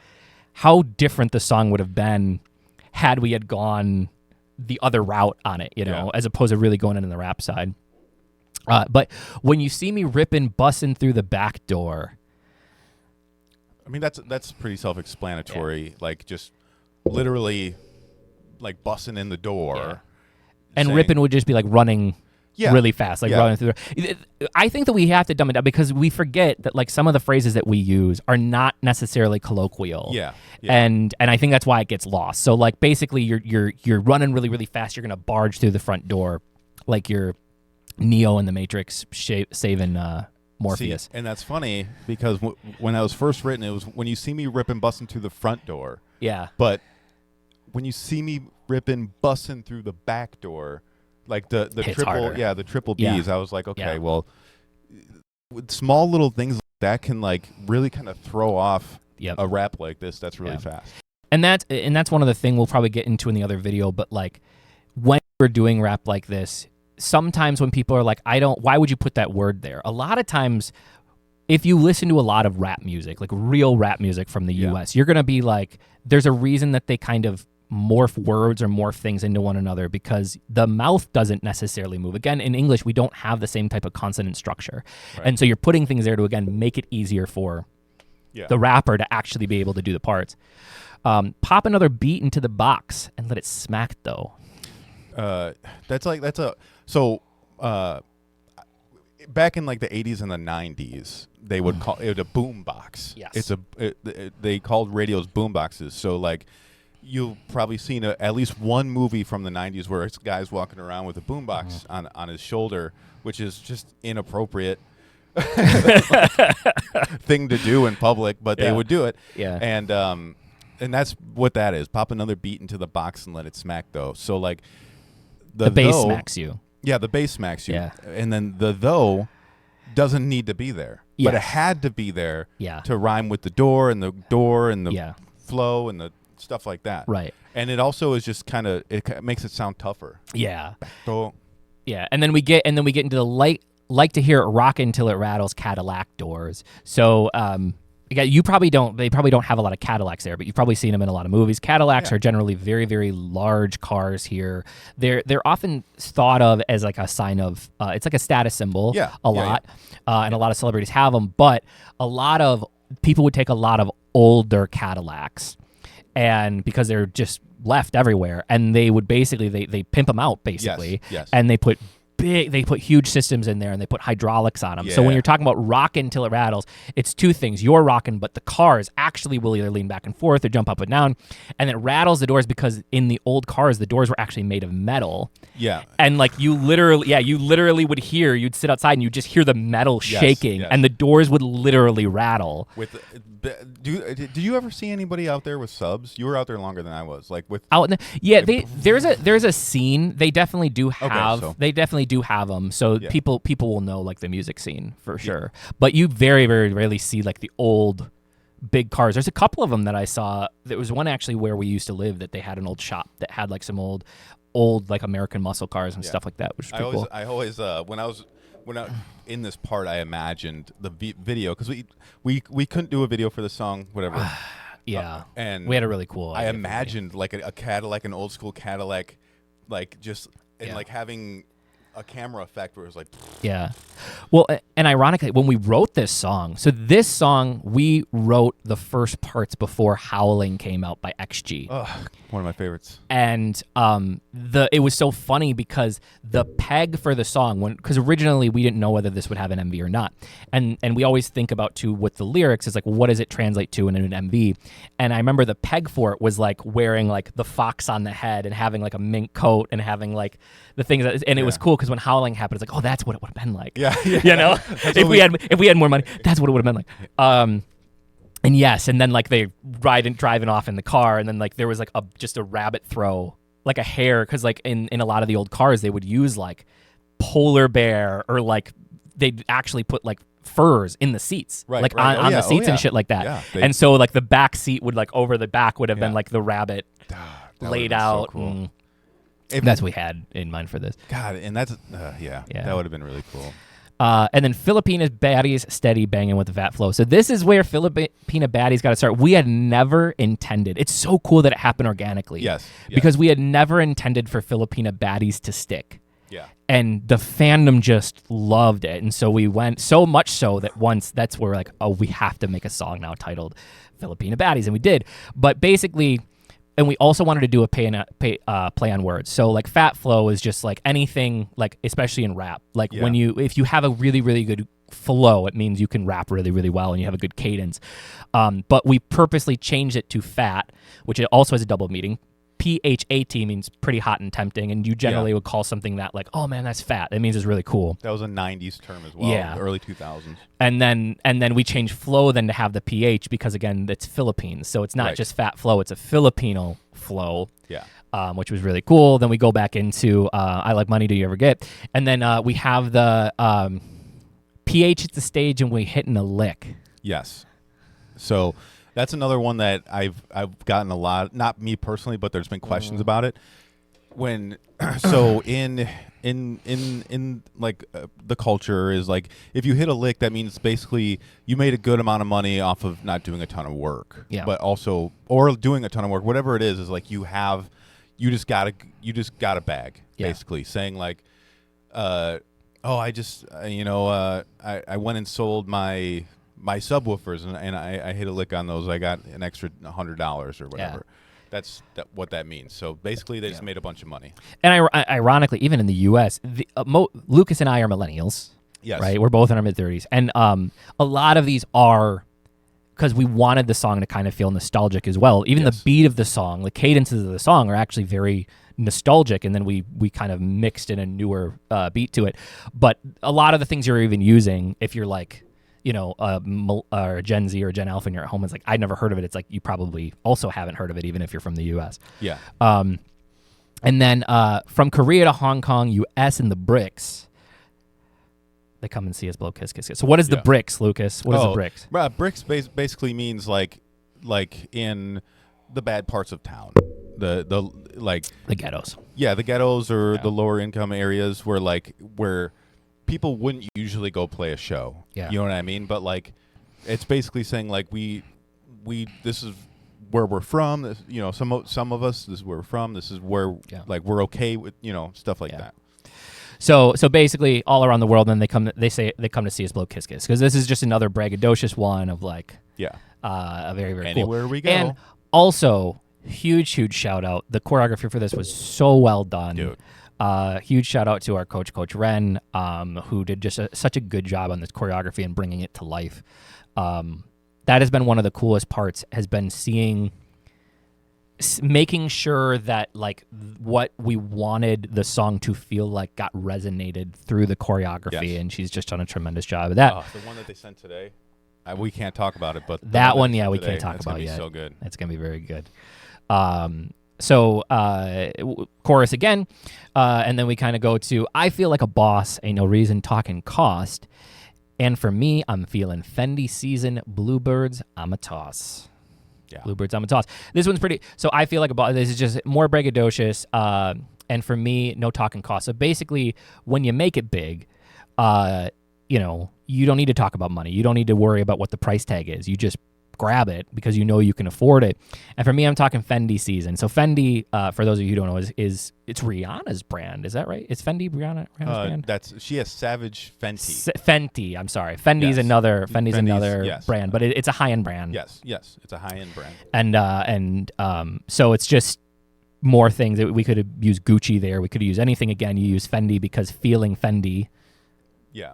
how different the song would have been had we had gone the other route on it, as opposed to really going in the rap side. But when you see me ripping, busting through the back door. I mean, that's pretty self-explanatory. Yeah. Like just literally like busting in the door. Yeah. And saying, ripping would just be like running really fast, like running through. I think that we have to dumb it down because we forget that like some of the phrases that we use are not necessarily colloquial. Yeah. And I think that's why it gets lost. So like basically you're running really, really fast. You're going to barge through the front door like you're Neo in the Matrix saving Morpheus. See, and that's funny because when that was first written, it was when you see me ripping busting through the front door. Yeah. But when you see me ripping busting through the back door, like the triple, harder. The triple B's, I was like, okay, well, with small little things like that can like really kind of throw off Yep. a rap like this. That's really fast. And that's one of the things we'll probably get into in the other video. But like when we're doing rap like this, sometimes when people are like, why would you put that word there? A lot of times, if you listen to a lot of rap music, like real rap music from the US, you're going to be like, there's a reason that they kind of morph words or morph things into one another because the mouth doesn't necessarily move. Again, in English, we don't have the same type of consonant structure. Right. And so you're putting things there to, again, make it easier for the rapper to actually be able to do the parts. Pop another beat into the box and let it smack, though. Back in like the 80s and the 90s, they would call it a boom box. Yes. They called radios boom boxes. So like you've probably seen at least one movie from the 90s where it's guys walking around with a boom box on his shoulder, which is just inappropriate thing to do in public, but they would do it. Yeah. And that's what that is. Pop another beat into the box and let it smack, though. So like the bass smacks you. Yeah, the bass smacks you. Yeah. And then the though doesn't need to be there. Yes. But it had to be there Yeah. to rhyme with the door and the flow and the stuff like that. Right. And it also is just kind of, it makes it sound tougher. Yeah. So, yeah. And then we get into the like to hear it rock until it rattles Cadillac doors. So, again, they probably don't have a lot of Cadillacs there, but you've probably seen them in a lot of movies. Cadillacs are generally very, very large cars here. They're often thought of as like a sign of, it's like a status symbol a lot. And a lot of celebrities have them, but a lot of people would take a lot of older Cadillacs and because they're just left everywhere and they would basically, they pimp them out basically. Yes. And they put huge systems in there and they put hydraulics on them. So when you're talking about rocking till it rattles, it's two things. You're rocking, but the cars actually will either lean back and forth or jump up and down. And it rattles the doors because in the old cars, the doors were actually made of metal. Yeah. And like you literally would hear, you'd sit outside and you'd just hear the metal shaking and the doors would literally rattle. Did you ever see anybody out there with subs? You were out there longer than I was. Like with there's a scene. They definitely do have. They definitely do have them. So people will know like the music scene for sure. But you very, very rarely see like the old big cars. There's a couple of them that I saw. There was one actually where we used to live that they had an old shop that had like some old like American muscle cars and stuff like that, which is pretty cool. I always when I in this part, I imagined the video because we couldn't do a video for the song, whatever. And we had a really cool. I imagined like a Cadillac, an old school Cadillac, like just like having a camera effect where it was like. Yeah. Well, and ironically, when we wrote this song, so this song we wrote the first parts before Howling came out by XG. One of my favorites. And it was so funny because the peg for the song, because originally we didn't know whether this would have an MV or not, and we always think about too with the lyrics is like what does it translate to in an MV, and I remember the peg for it was like wearing like the fox on the head and having like a mink coat and having like the things and it was cool because when Howling happened, it's like, oh, that's what it would have been like. Yeah. You know, if we had more money, that's what it would have been like. And yes, and then like they driving off in the car, and then like there was like just a rabbit throw, like a hare, because like in a lot of the old cars they would use like polar bear or like they'd actually put like furs in the seats, on the seats and shit like that. Yeah, and so like the back seat would like over the back would have been like the rabbit laid out. So cool. That's what we had in mind for this. God, and that's that would have been really cool. And then Filipina Baddies steady banging with the fat flow. So this is where Filipina Baddies got to start. We had never intended. It's so cool that it happened organically. Yes. Because we had never intended for Filipina Baddies to stick. Yeah. And the fandom just loved it. And so we went so much so that that's where we're like, oh, we have to make a song now titled Filipina Baddies. And we did. But basically, and we also wanted to do a play on words. So like fat flow is just like anything, like especially in rap. Like if you have a really, really good flow, it means you can rap really, really well and you have a good cadence. But we purposely changed it to fat, which it also has a double meaning. PHAT means pretty hot and tempting, and you generally would call something that like, oh man, that's fat. That means it's really cool. That was a 90s term as well, the early 2000s. And then we changed flow then to have the PH because again, it's Philippines. So it's not just fat flow, it's a Filipino flow. Yeah. Which was really cool. Then we go back into I Like Money, Do You Ever Get? And then we have the PH hits the stage and we hitting a lick. Yes. So that's another one that I've gotten a lot. Not me personally, but there's been questions about it. When so in like the culture is like if you hit a lick, that means basically you made a good amount of money off of not doing a ton of work. Yeah. But also or doing a ton of work, whatever it is like you just got a bag basically saying like I just I went and sold my subwoofers and I hit a lick on those. I got an extra $100 or whatever. Yeah. That's what that means. So basically, they just made a bunch of money. And ironically, even in the U.S., Lucas and I are millennials. Yes. Right? We're both in our mid-30s. And a lot of these are because we wanted the song to kind of feel nostalgic as well. Even the beat of the song, the cadences of the song are actually very nostalgic, and then we kind of mixed in a newer beat to it. But a lot of the things you're even using, if you're like, a Gen Z or Gen Alpha and you're at home, it's like, I'd never heard of it. It's like, you probably also haven't heard of it, even if you're from the U.S. Yeah. And then from Korea to Hong Kong, U.S. and the BRICS, they come and see us blow kiss, kiss, kiss. So what is the BRICS, Lucas? What is the BRICS? BRICS basically means like in the bad parts of town. The ghettos. Yeah, the ghettos or the lower income areas where people wouldn't usually go play a show. Yeah. You know what I mean? But like it's basically saying like we this is where we're from. This, some of us, this is where we're from. This is where like we're okay with, stuff like that. So basically all around the world, then they come to see us blow kiss kiss, because this is just another braggadocious one of like a very, very anywhere cool. we go. And also huge shout out. The choreography for this was so well done. Dude. Huge shout out to our coach Ren, who did just such a good job on this choreography and bringing it to life. That has been one of the coolest parts, has been making sure that like what we wanted the song to feel like got resonated through the choreography, and she's just done a tremendous job of that. The one that they sent today, we can't talk about it, but that one, we can't talk about yet. It's so good. It's gonna be very good. So chorus again, and then we kind of go to I feel like a boss, ain't no reason talking cost, and for me, I'm feeling Fendi season, Bluebirds, I'm a toss. Yeah. Bluebirds, I'm a toss. This one's pretty. So I feel like a boss. This is just more braggadocious. And for me, no talking cost. So basically, when you make it big, you don't need to talk about money. You don't need to worry about what the price tag is. You just grab it because you can afford it. And for me, I'm talking Fendi season. So Fendi, for those of you who don't know, is it's Rihanna's brand. Is that right? It's Fendi Rihanna's brand? She has Savage Fenty. Fenty, I'm sorry. Fendi's another brand, but it's a high-end brand. Yes, it's a high-end brand. And so it's just more things. We could have used Gucci there. We could have used anything. Again, you use Fendi because feeling Fendi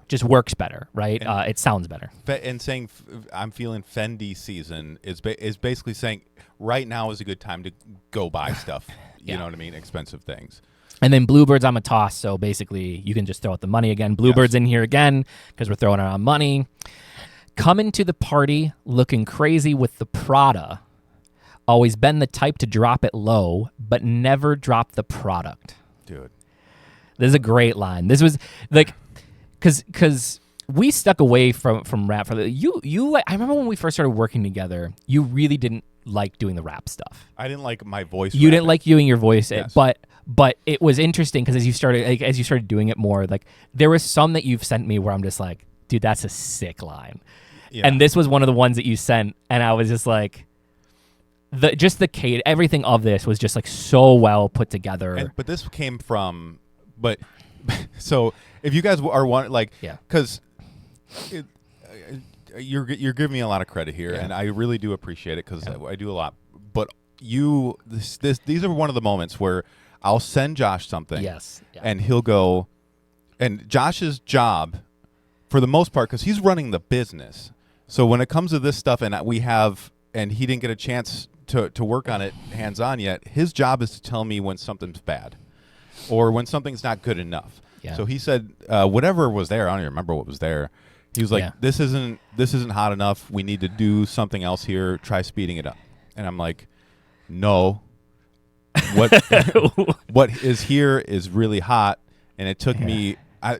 just works better, right? It sounds better. And saying I'm feeling Fendi season is basically saying right now is a good time to go buy stuff. You know what I mean? Expensive things. And then Bluebirds, I'm a toss. So basically, you can just throw out the money again. Bluebirds in here again because we're throwing around money. Coming to the party looking crazy with the Prada. Always been the type to drop it low, but never drop the product. Dude. This is a great line. This was like... Because we stuck away from rap for I remember when we first started working together, you really didn't like doing the rap stuff. I didn't like my voice. You didn't like doing your voice, yes. but it was interesting because as you started doing it more, like there was some that you've sent me where I'm just like, dude, that's a sick line. Yeah. And this was one of the ones that you sent, and I was just like, the cadence, everything of this was just like so well put together. But this came from, so. If you guys are because you're giving me a lot of credit here, and I really do appreciate it because I do a lot. But these are one of the moments where I'll send Josh something, and he'll go, and Josh's job, for the most part, because he's running the business. So when it comes to this stuff, and he didn't get a chance to work on it hands on yet, his job is to tell me when something's bad, or when something's not good enough. Yeah. So he said, whatever was there, I don't even remember what was there. He was like, this isn't hot enough. We need to do something else here. Try speeding it up. And I'm like, no. What is here is really hot. And it took me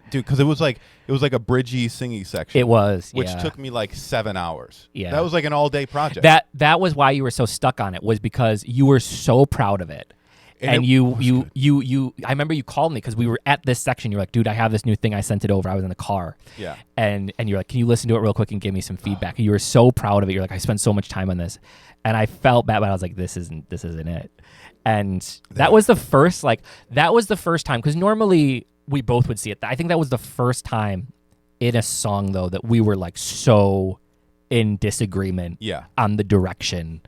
Dude, because it was like a bridgy singy section. It was, which took me like 7 hours. Yeah, that was like an all day project. That was why you were so stuck on it, was because you were so proud of it. And you I remember you called me because we were at this section. You're like, dude, I have this new thing. I sent it over. I was in the car. Yeah. And you're like, can you listen to it real quick and give me some feedback? And you were so proud of it. You're like, I spent so much time on this. And I felt bad, but I was like, this isn't it. And that was the first time, because normally we both would see it. I think that was the first time in a song, though, that we were like so in disagreement on the direction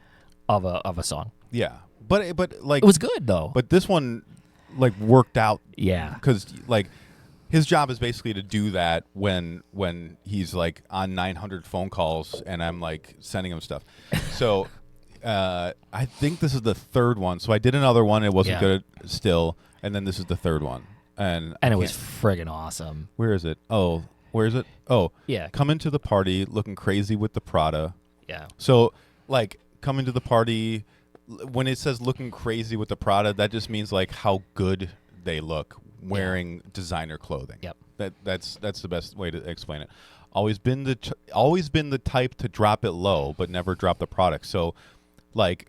of a song. Yeah. But like it was good though. But this one like worked out. Yeah. Because like his job is basically to do that when he's like on 900 phone calls and I'm like sending him stuff. So I think this is the third one. So I did another one. It wasn't good still, and then this is the third one. And it was friggin' awesome. Where is it? Oh, where is it? Oh, yeah. Come into the party looking crazy with the Prada. Yeah. So like come into the party. When it says looking crazy with the Prada, that just means like how good they look wearing designer clothing. Yep. That's the best way to explain it. Always been the type to drop it low, but never drop the product. So, like,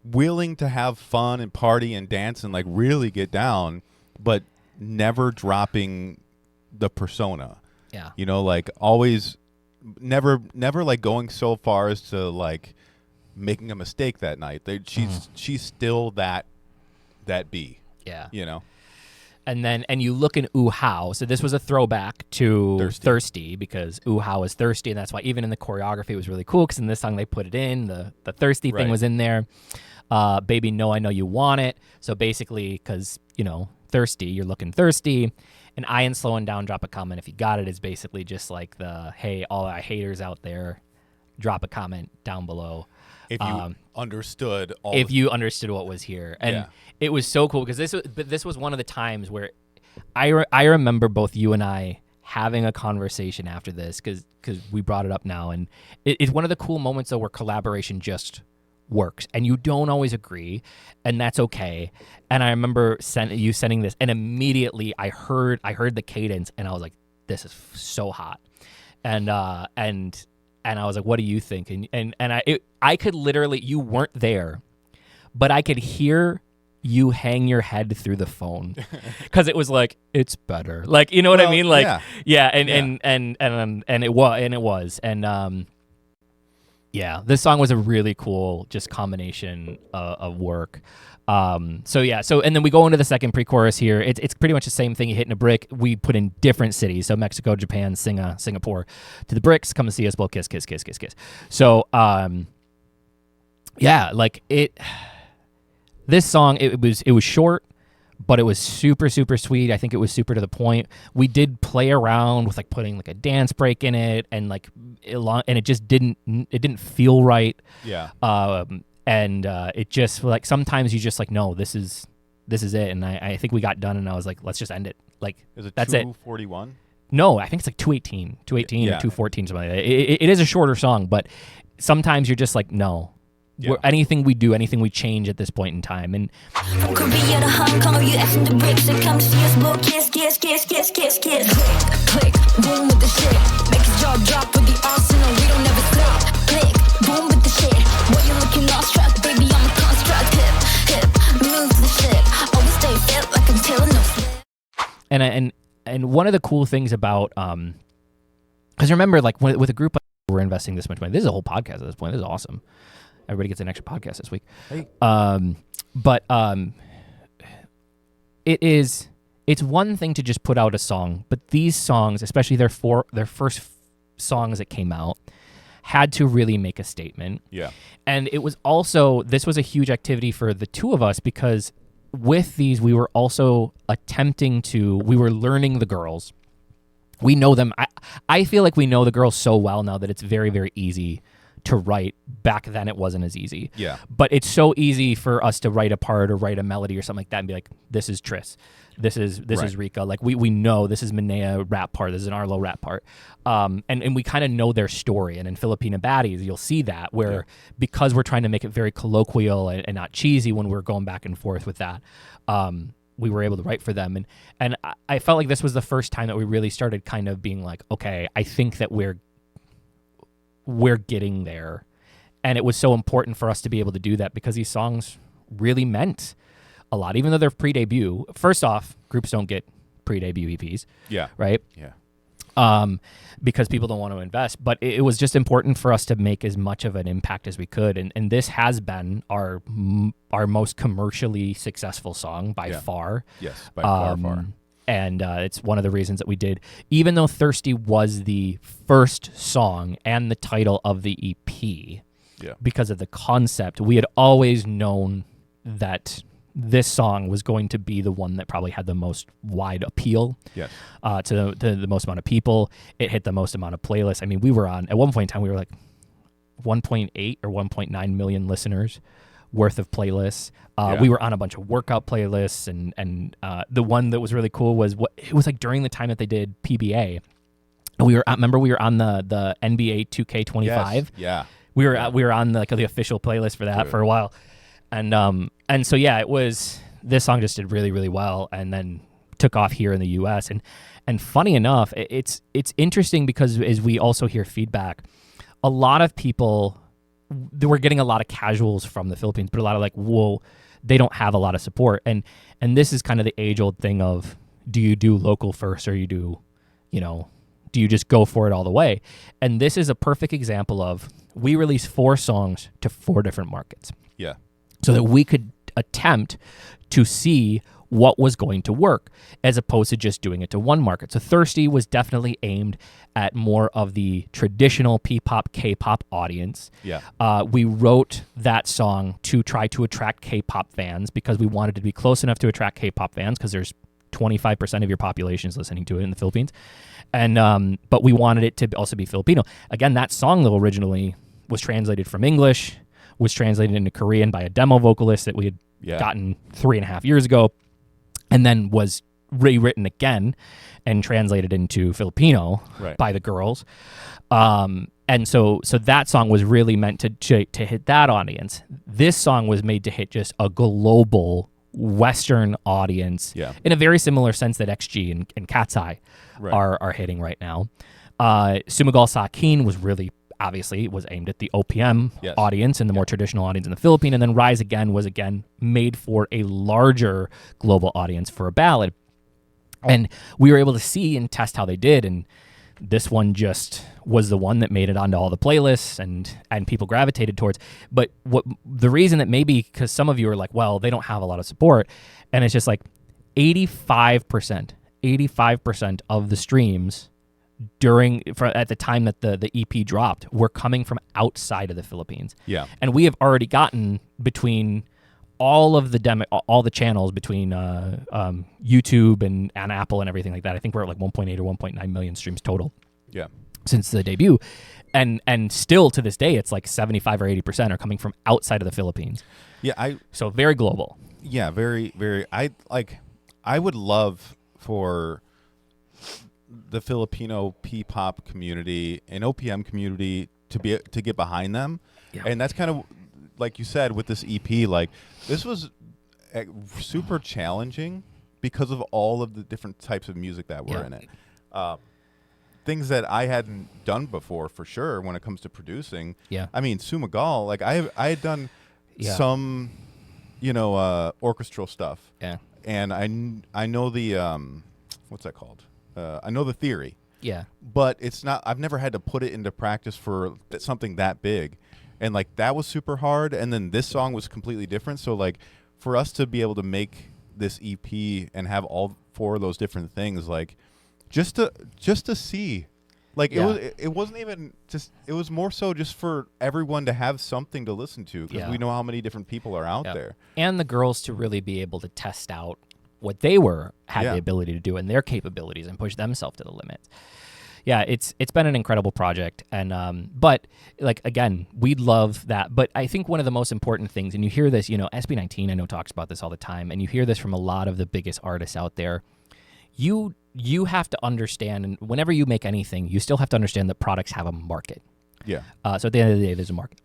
willing to have fun and party and dance and like really get down, but never dropping the persona. Yeah. You know, like always, never like going so far as to like making a mistake that night. She's still that B. Yeah. You know. And you look in Ooh How. So this was a throwback to Thirsty because Ooh How is thirsty, and that's why even in the choreography it was really cool, because in this song they put it in, the thirsty thing was in there. Baby, no, I know you want it. So basically, because, you know, thirsty, you're looking thirsty. And I and Slowing Down, drop a comment if you got it, is basically just like the, hey, all our haters out there, drop a comment down below. If you understood what was here. And it was so cool because this was one of the times where I remember both you and I having a conversation after this, because we brought it up now, and it's one of the cool moments though where collaboration just works, and you don't always agree, and that's okay. And I remember you sending this, and immediately I heard the cadence, and I was like, this is so hot. And I was like, what do you think? And I could literally, you weren't there, but I could hear you hang your head through the phone because it was like, it's better. Like, you know what I mean? Like, and it was. And this song was a really cool just combination of work. And then we go into the second pre-chorus here. It's pretty much the same thing. You hit in a brick. We put in different cities. So Mexico, Japan, Singapore. To the bricks, come and see us, blow, kiss, kiss, kiss, kiss, kiss. So, this song, it was short, but it was super, super sweet. I think it was super to the point. We did play around with like putting like a dance break in it, and like it just didn't feel right. Yeah. It just like sometimes you just like, no, this is it. And I think we got done, and I was like, let's just end it. Like, is it that's it. 241? No, I think it's like 218 or 214, something like that. It is a shorter song, but sometimes you're just like, no. Yeah. Anything we do, anything we change at this point in time. And from Korea to Hong Kong, you asking the bricks and come see us blow, kiss, kiss, kiss, kiss, kiss, kiss. Click, boom with the shit. Make his jaw drop with the arsenal. We don't ever stop. Click, boom with the shit. What you looking awestruck, baby? I'm a construct. Hip, move the shit. Always stay fit like I'm telling no slip. And one of the cool things about because remember, like with a group, we're investing this much money. This is a whole podcast at this point. This is awesome. Everybody gets an extra podcast this week. Hey. It's one thing to just put out a song, but these songs, especially their first songs that came out, had to really make a statement. Yeah. And it was also, this was a huge activity for the two of us, because with these, we were also we were learning the girls. We know them. I feel like we know the girls so well now that it's very, very easy to write. Back then it wasn't as easy. Yeah. But it's so easy for us to write a part or write a melody or something like that and be like, this is Triss. This is Rika. Like we know this is Minea rap part. This is an Arlo rap part. And we kind of know their story. And in Filipino Baddies, you'll see that where because we're trying to make it very colloquial and not cheesy when we're going back and forth with that, we were able to write for them. And I felt like this was the first time that we really started kind of being like, okay, I think that we're getting there. And it was so important for us to be able to do that because these songs really meant a lot, even though they're pre-debut. First off, groups don't get pre-debut EPs. Yeah. Right? Yeah. Because people don't want to invest. But it was just important for us to make as much of an impact as we could. And this has been our most commercially successful song by far. Yes, by far. And it's one of the reasons that we did, even though Thirsty was the first song and the title of the EP, because of the concept, we had always known that this song was going to be the one that probably had the most wide appeal to the most amount of people. It hit the most amount of playlists. I mean, we were on, at one point in time, we were like 1.8 or 1.9 million listeners worth of playlists. We were on a bunch of workout playlists, and the one that was really cool was it was like during the time that they did PBA. We were on the NBA 2K25. Yes. Yeah. We were on the official playlist for that for a while. And so it was, this song just did really, really well and then took off here in the US. And funny enough, it's interesting because as we also hear feedback, a lot of people, we're getting a lot of casuals from the Philippines, but a lot of like, whoa, they don't have a lot of support. And this is kind of the age-old thing of, do you do local first or do you just go for it all the way? And this is a perfect example of, we released 4 songs to 4 different markets. Yeah. So that we could attempt to see what was going to work as opposed to just doing it to one market. So Thirsty was definitely aimed at more of the traditional ppop, K-pop audience. Yeah. We wrote that song to try to attract K-pop fans because we wanted to be close enough to attract K-pop fans because there's 25% of your population is listening to it in the Philippines. And but we wanted it to also be Filipino. Again, that song though originally was translated from English, was translated into Korean by a demo vocalist that we had gotten 3.5 years ago, and then was rewritten again and translated into Filipino by the girls. And so that song was really meant to hit that audience. This song was made to hit just a global Western audience in a very similar sense that XG and Cat's Eye are hitting right now. Sumagal Sa Akin was really, obviously, it was aimed at the OPM audience and the more traditional audience in the Philippines. And then Rise Again was, again, made for a larger global audience for a ballad. And we were able to see and test how they did. And this one just was the one that made it onto all the playlists and people gravitated towards. But the reason that maybe, because some of you are like, well, they don't have a lot of support. And it's just like 85% of the streams at the time that the EP dropped were coming from outside of the Philippines. Yeah. And we have already gotten between all the channels between YouTube and Apple and everything like that. I think we're at like 1.8 or 1.9 million streams total. Yeah. Since the debut. And still to this day it's like 75 or 80% are coming from outside of the Philippines. Yeah, so very global. Yeah, very, very. I would love for the Filipino P-pop community and OPM community to get behind them. Yeah. And that's kind of like you said with this EP, like this was super challenging because of all of the different types of music that were in it. Things that I hadn't done before for sure when it comes to producing. Yeah. I mean, Sumagal, like I had done some, orchestral stuff. Yeah. And I know the what's that called? I know the theory. Yeah. But it's not. I've never had to put it into practice for something that big, and like that was super hard. And then this song was completely different. So like, for us to be able to make this EP and have all 4 of those different things, like just to see, like it wasn't even just. It was more so just for everyone to have something to listen to because we know how many different people are out there, and the girls to really be able to test out what they had the ability to do and their capabilities and push themselves to the limits. Yeah, it's been an incredible project. And but like again, we'd love that. But I think one of the most important things, and you hear this, SB19 I know talks about this all the time, and you hear this from a lot of the biggest artists out there. You have to understand, and whenever you make anything, you still have to understand that products have a market. Yeah. So at the end of the day, there's a market.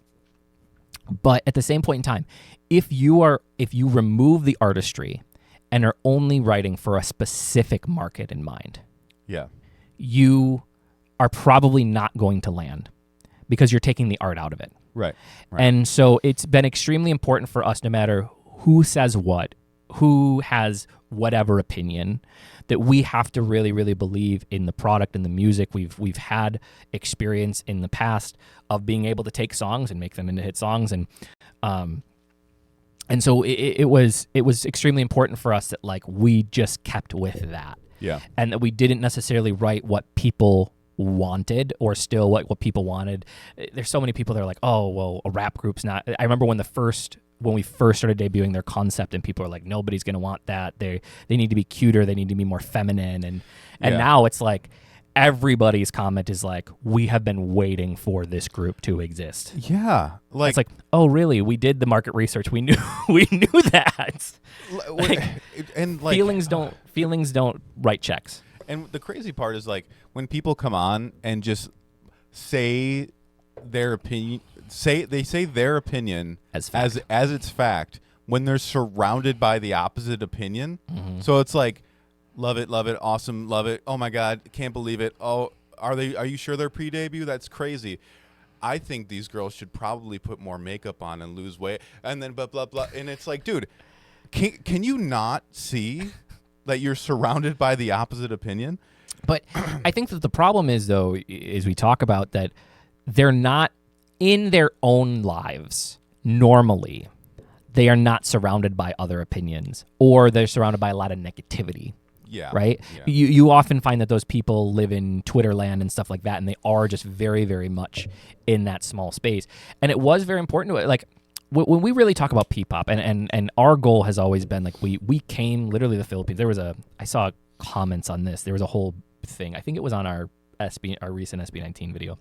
But at the same point in time, if you remove the artistry and are only writing for a specific market in mind, Yeah. you are probably not going to land because you're taking the art out of it. Right. And so it's been extremely important for us, no matter who says what, who has whatever opinion, that we have to really, really believe in the product and the music. We've had experience in the past of being able to take songs and make them into hit songs, and so it was extremely important for us that like we just kept with that. Yeah. And that we didn't necessarily write what people wanted or still what people wanted. There's so many people that are like, oh, well, a rap group's not. I remember when we first started debuting their concept, and people are like, nobody's going to want that. They need to be cuter. They need to be more feminine. And now it's like everybody's comment is like, we have been waiting for this group to exist. Yeah. Like, it's like, oh, really? We did the market research. We knew that. Like, and like feelings don't write checks. And the crazy part is like when people come on and just say their opinion, say their opinion As fact. as its fact when they're surrounded by the opposite opinion. Mm-hmm. So it's like, love it, awesome, love it. Oh my God, can't believe it. Oh, are you sure they're pre-debut? That's crazy. I think these girls should probably put more makeup on and lose weight, and then blah blah blah. And it's like, dude, can you not see that you're surrounded by the opposite opinion? But I think that the problem is, though, is we talk about that they're not in their own lives normally. They are not surrounded by other opinions, or they're surrounded by a lot of negativity. Yeah. Right? Yeah. You often find that those people live in Twitter land and stuff like that, and they are just very, very much in that small space. And it was very important to it. Like, when we really talk about ppop, and our goal has always been, like, we came literally to the Philippines. I saw comments on this. There was a whole thing. I think it was on our recent SB19 video.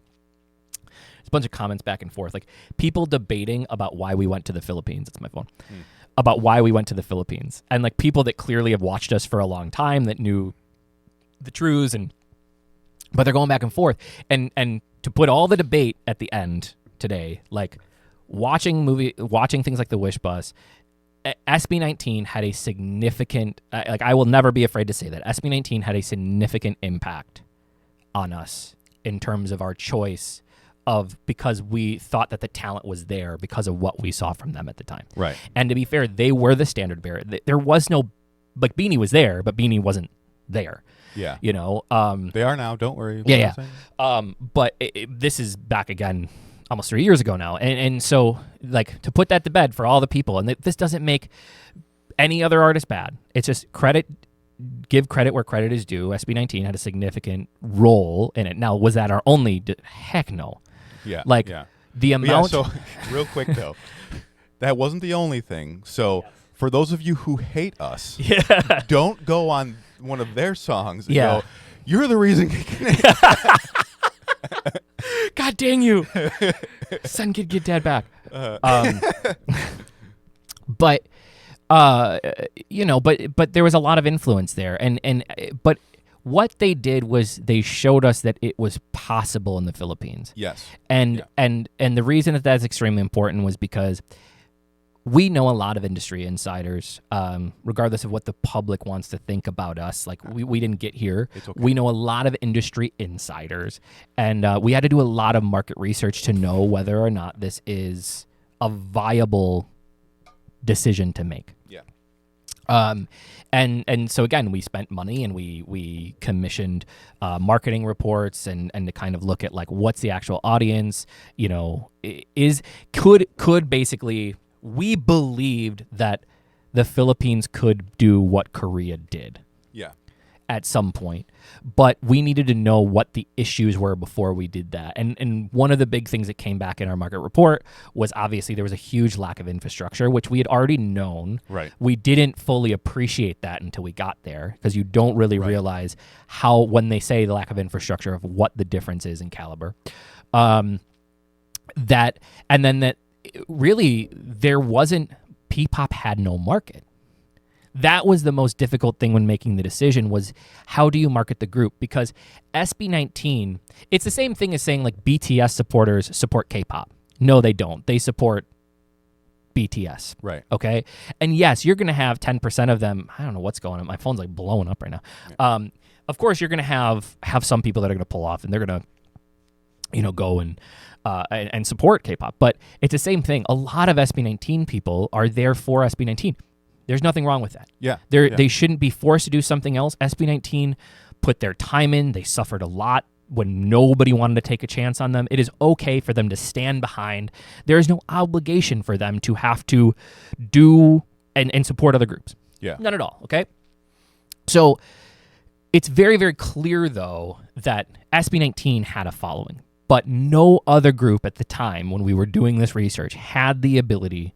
There's a bunch of comments back and forth, like people debating about why we went to the Philippines. It's my phone. About why we went to the Philippines. And like people that clearly have watched us for a long time that knew the truths, but they're going back and forth. And to put all the debate at the end today, like watching things like The Wish Bus, SB19 had a significant, like I will never be afraid to say that, SB19 had a significant impact on us in terms of our choice because we thought that the talent was there because of what we saw from them at the time. Right. And to be fair, they were the standard bearer. There was no, like Bini was there, but Bini wasn't there. Yeah. You know? They are now, don't worry. Yeah. But this is back again almost 3 years ago now. And so, like, to put that to bed for all the people, and this doesn't make any other artist bad. It's just give credit where credit is due. SB19 had a significant role in it. Now, was that our only? Heck no. Yeah. Like, the amount. Yeah, so, real quick, though, that wasn't the only thing. So, for those of you who hate us, don't go on one of their songs and go, you're the reason. God dang you. Send GidKidDad back. But there was a lot of influence there, but what they did was they showed us that it was possible in the Philippines. Yes. And the reason that that's extremely important was because we know a lot of industry insiders, regardless of what the public wants to think about us. Like, we didn't get here. It's okay. We know a lot of industry insiders, and we had to do a lot of market research to know whether or not this is a viable decision to make. Yeah. And so again, we spent money and we commissioned marketing reports and to kind of look at like what's the actual audience, you know, could basically, we believed that the Philippines could do what Korea did. Yeah. At some point, but we needed to know what the issues were before we did that. And one of the big things that came back in our market report was obviously there was a huge lack of infrastructure, which we had already known. Right. We didn't fully appreciate that until we got there, because you don't really realize how, when they say the lack of infrastructure, of what the difference is in caliber. That really there wasn't, P-pop had no market. That was the most difficult thing when making the decision, was how do you market the group? Because SB19, it's the same thing as saying like BTS supporters support K-pop. No, they don't. They support BTS. Right. Okay. And yes, you're going to have 10% of them. I don't know what's going on. My phone's like blowing up right now. Yeah. Of course, you're going to have some people that are going to pull off and they're going to, go and support K-pop. But it's the same thing. A lot of SB19 people are there for SB19. There's nothing wrong with that. Yeah. They shouldn't be forced to do something else. SB19 put their time in. They suffered a lot when nobody wanted to take a chance on them. It is okay for them to stand behind. There is no obligation for them to have to do and support other groups. Yeah. None at all, okay? So it's very, very clear, though, that SB19 had a following, but no other group at the time when we were doing this research had the ability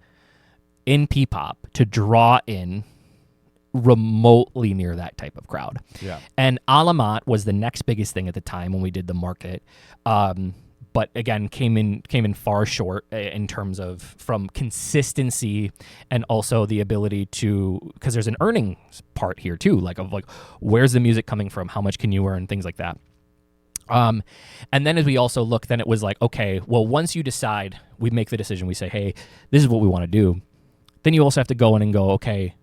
in P-pop to draw in remotely near that type of crowd. Yeah. And Alamat was the next biggest thing at the time when we did the market. But again, came in far short in terms of from consistency and also the ability to, because there's an earnings part here too, like where's the music coming from? How much can you earn? Things like that. And then as we also look, then it was like, okay, well, once you decide, we make the decision, we say, hey, this is what we want to do. Then you also have to go in and go, okay,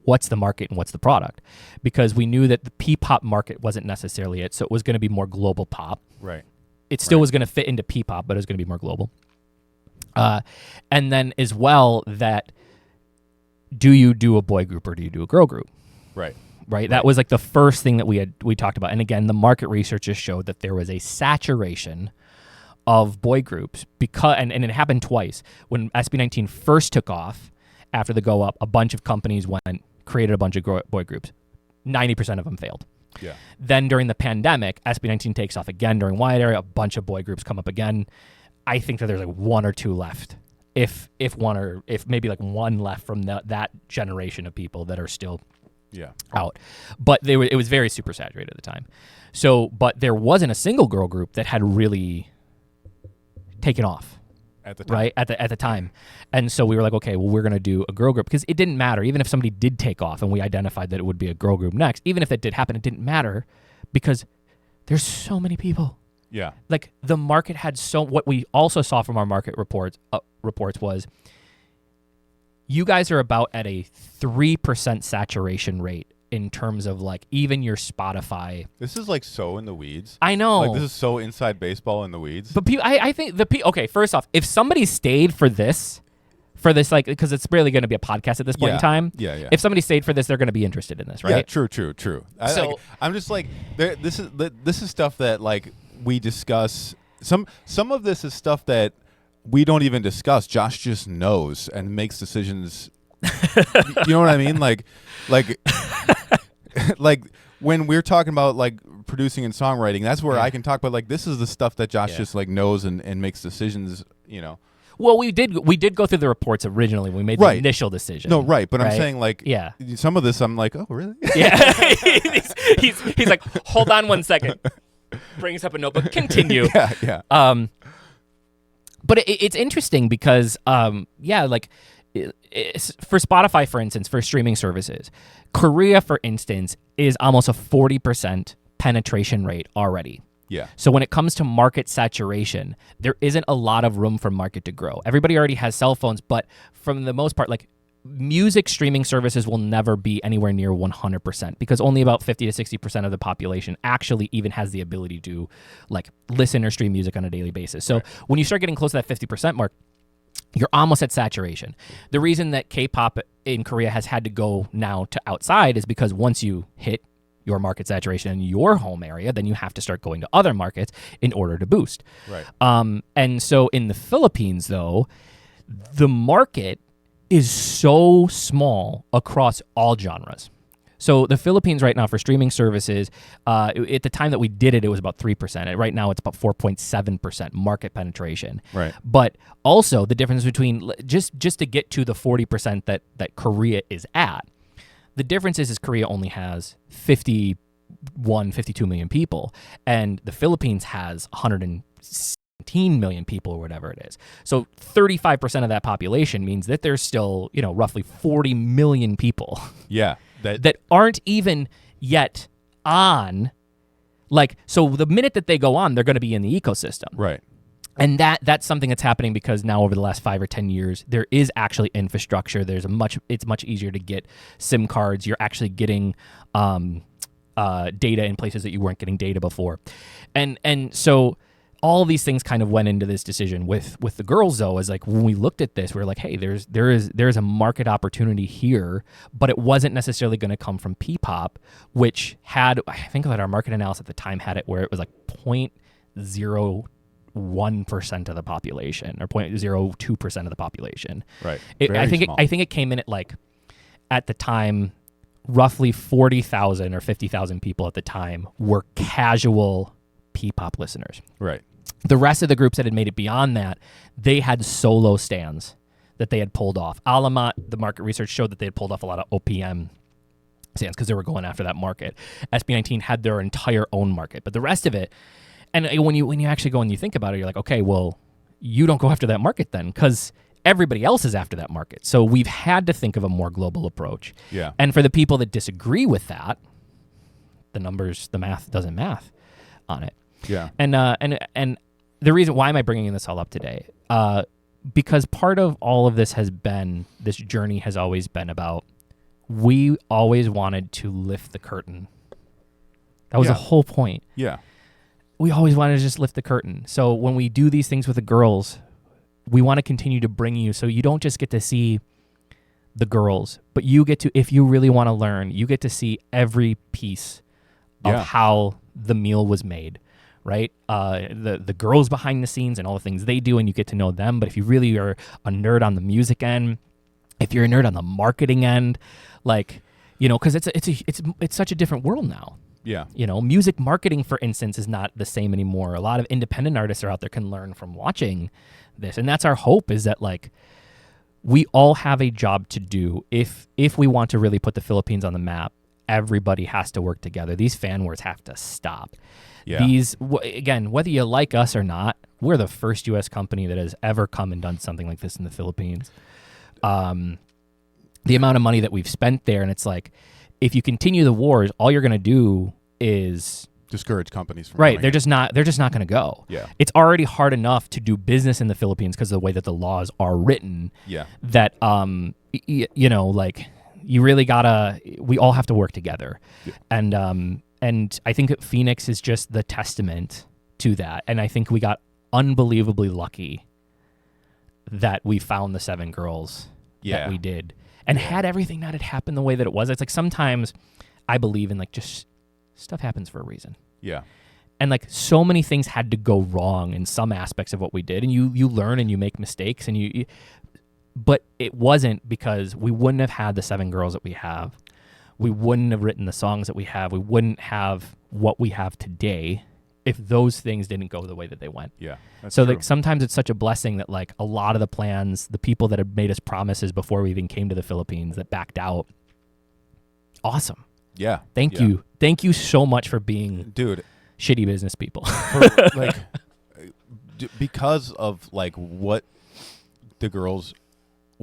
what's the market and what's the product? Because we knew that the P-pop market wasn't necessarily it, so it was going to be more global pop. Right. It still was going to fit into P-pop, but it was going to be more global. And then as well, that do you do a boy group or do you do a girl group? Right. Right. That was like the first thing that we talked about. And again, the market research just showed that there was a saturation of boy groups because, and it happened twice. When SB19 first took off after the go up, a bunch of companies created a bunch of boy groups. 90% of them failed. Yeah. Then during the pandemic, SB19 takes off again during wide area. A bunch of boy groups come up again. I think that there's like one or two left, if maybe like one left from that generation of people that are still out. But it was very super saturated at the time. So, but there wasn't a single girl group that had really taken off. At the time. Right at the time, and so we were like, okay, well, we're gonna do a girl group because it didn't matter. Even if somebody did take off and we identified that it would be a girl group next, even if that did happen, it didn't matter because there's so many people. Yeah, like the market had so. What we also saw from our market reports was you guys are about at a 3% saturation rate in terms of like even your Spotify. This is like so in the weeds. I know. Like this is so inside baseball in the weeds. But people, I think okay, first off, if somebody stayed for this like, because it's really going to be a podcast at this point in time. Yeah. If somebody stayed for this, they're going to be interested in this, right? Yeah, true. I'm just like, this is stuff that like we discuss. Some of this is stuff that we don't even discuss. Josh just knows and makes decisions. You know what I mean? Like like when we're talking about like producing and songwriting, that's where I can talk. But like this is the stuff that Josh just like knows and makes decisions. Well, we did go through the reports originally. We made the initial decision. No, right. But right? I'm saying like some of this I'm like, oh really? Yeah. he's like, hold on 1 second. Brings up a notebook. Continue. Yeah. But it's interesting because like. For Spotify, for instance, for streaming services, Korea, for instance, is almost a 40% penetration rate already. Yeah. So when it comes to market saturation, there isn't a lot of room for market to grow. Everybody already has cell phones, but from the most part, like music streaming services will never be anywhere near 100% because only about 50 to 60% of the population actually even has the ability to like listen or stream music on a daily basis. So when you start getting close to that 50% mark, you're almost at saturation. The reason that K-pop in Korea has had to go now to outside is because once you hit your market saturation in your home area, then you have to start going to other markets in order to boost. Right. And so in the Philippines, though, the market is so small across all genres. So the Philippines right now for streaming services, at the time that we did it, it was about 3%. Right now it's about 4.7% market penetration. Right. But also the difference between just to get to the 40% that Korea is at, the difference is Korea only has 52 million people, and the Philippines has 117 million people or whatever it is. So 35% of that population means that there's still, roughly 40 million people. Yeah. That aren't even yet on, like, so the minute that they go on, they're going to be in the ecosystem. Right. And that's something that's happening because now over the last 5 or 10 years, there is actually infrastructure. It's much easier to get SIM cards. You're actually getting data in places that you weren't getting data before. And so all these things kind of went into this decision with the girls, though, is like when we looked at this, we were like, hey, there is a market opportunity here, but it wasn't necessarily going to come from ppop, which had, I think that our market analysis at the time had it where it was like 0.01% of the population or 0.02% of the population. Right. I think it came in at like, at the time, roughly 40,000 or 50,000 people at the time were casual ppop listeners. Right. The rest of the groups that had made it beyond that, they had solo stands that they had pulled off. Alamat, the market research showed that they had pulled off a lot of OPM stands because they were going after that market. SB19 had their entire own market, but the rest of it, and when you actually go and you think about it, you're like, okay, well, you don't go after that market then because everybody else is after that market. So we've had to think of a more global approach. Yeah. And for the people that disagree with that, the math doesn't math on it. Yeah. And the reason why am I bringing this all up today? Because part of all of this this journey has always been about, we always wanted to lift the curtain. That was the whole point. Yeah. We always wanted to just lift the curtain. So when we do these things with the girls, we want to continue to bring you, so you don't just get to see the girls, but you get to, if you really want to learn, you get to see every piece of how the meal was made. Right? The girls behind the scenes and all the things they do, and you get to know them. But if you really are a nerd on the music end, if you're a nerd on the marketing end, like, because it's such a different world now. Yeah. Music marketing, for instance, is not the same anymore. A lot of independent artists are out there can learn from watching this. And that's our hope, is that like we all have a job to do. If we want to really put the Philippines on the map, everybody has to work together. These fan wars have to stop. Yeah. Again, whether you like us or not, we're the first U.S. company that has ever come and done something like this in the Philippines. The amount of money that we've spent there, and it's like, if you continue the wars, all you're going to do is discourage companies from right. They're just not going to go. Yeah. It's already hard enough to do business in the Philippines because of the way that the laws are written. Yeah. That like you really gotta. We all have to work together, yeah. And I think that FINIX is just the testament to that. And I think we got unbelievably lucky that we found the 7 girls that we did, and had everything not had happened the way that it was. It's like sometimes I believe in like just stuff happens for a reason. Yeah. And like so many things had to go wrong in some aspects of what we did. And you learn and you make mistakes but it wasn't because we wouldn't have had the 7 girls that we have. We wouldn't have written the songs that we have. We wouldn't have what we have today if those things didn't go the way that they went. Yeah. So like sometimes it's such a blessing that like a lot of the plans, the people that had made us promises before we even came to the Philippines that backed out. Awesome. Yeah. Thank you. Thank you so much for being shitty business people. Because of like what the girls,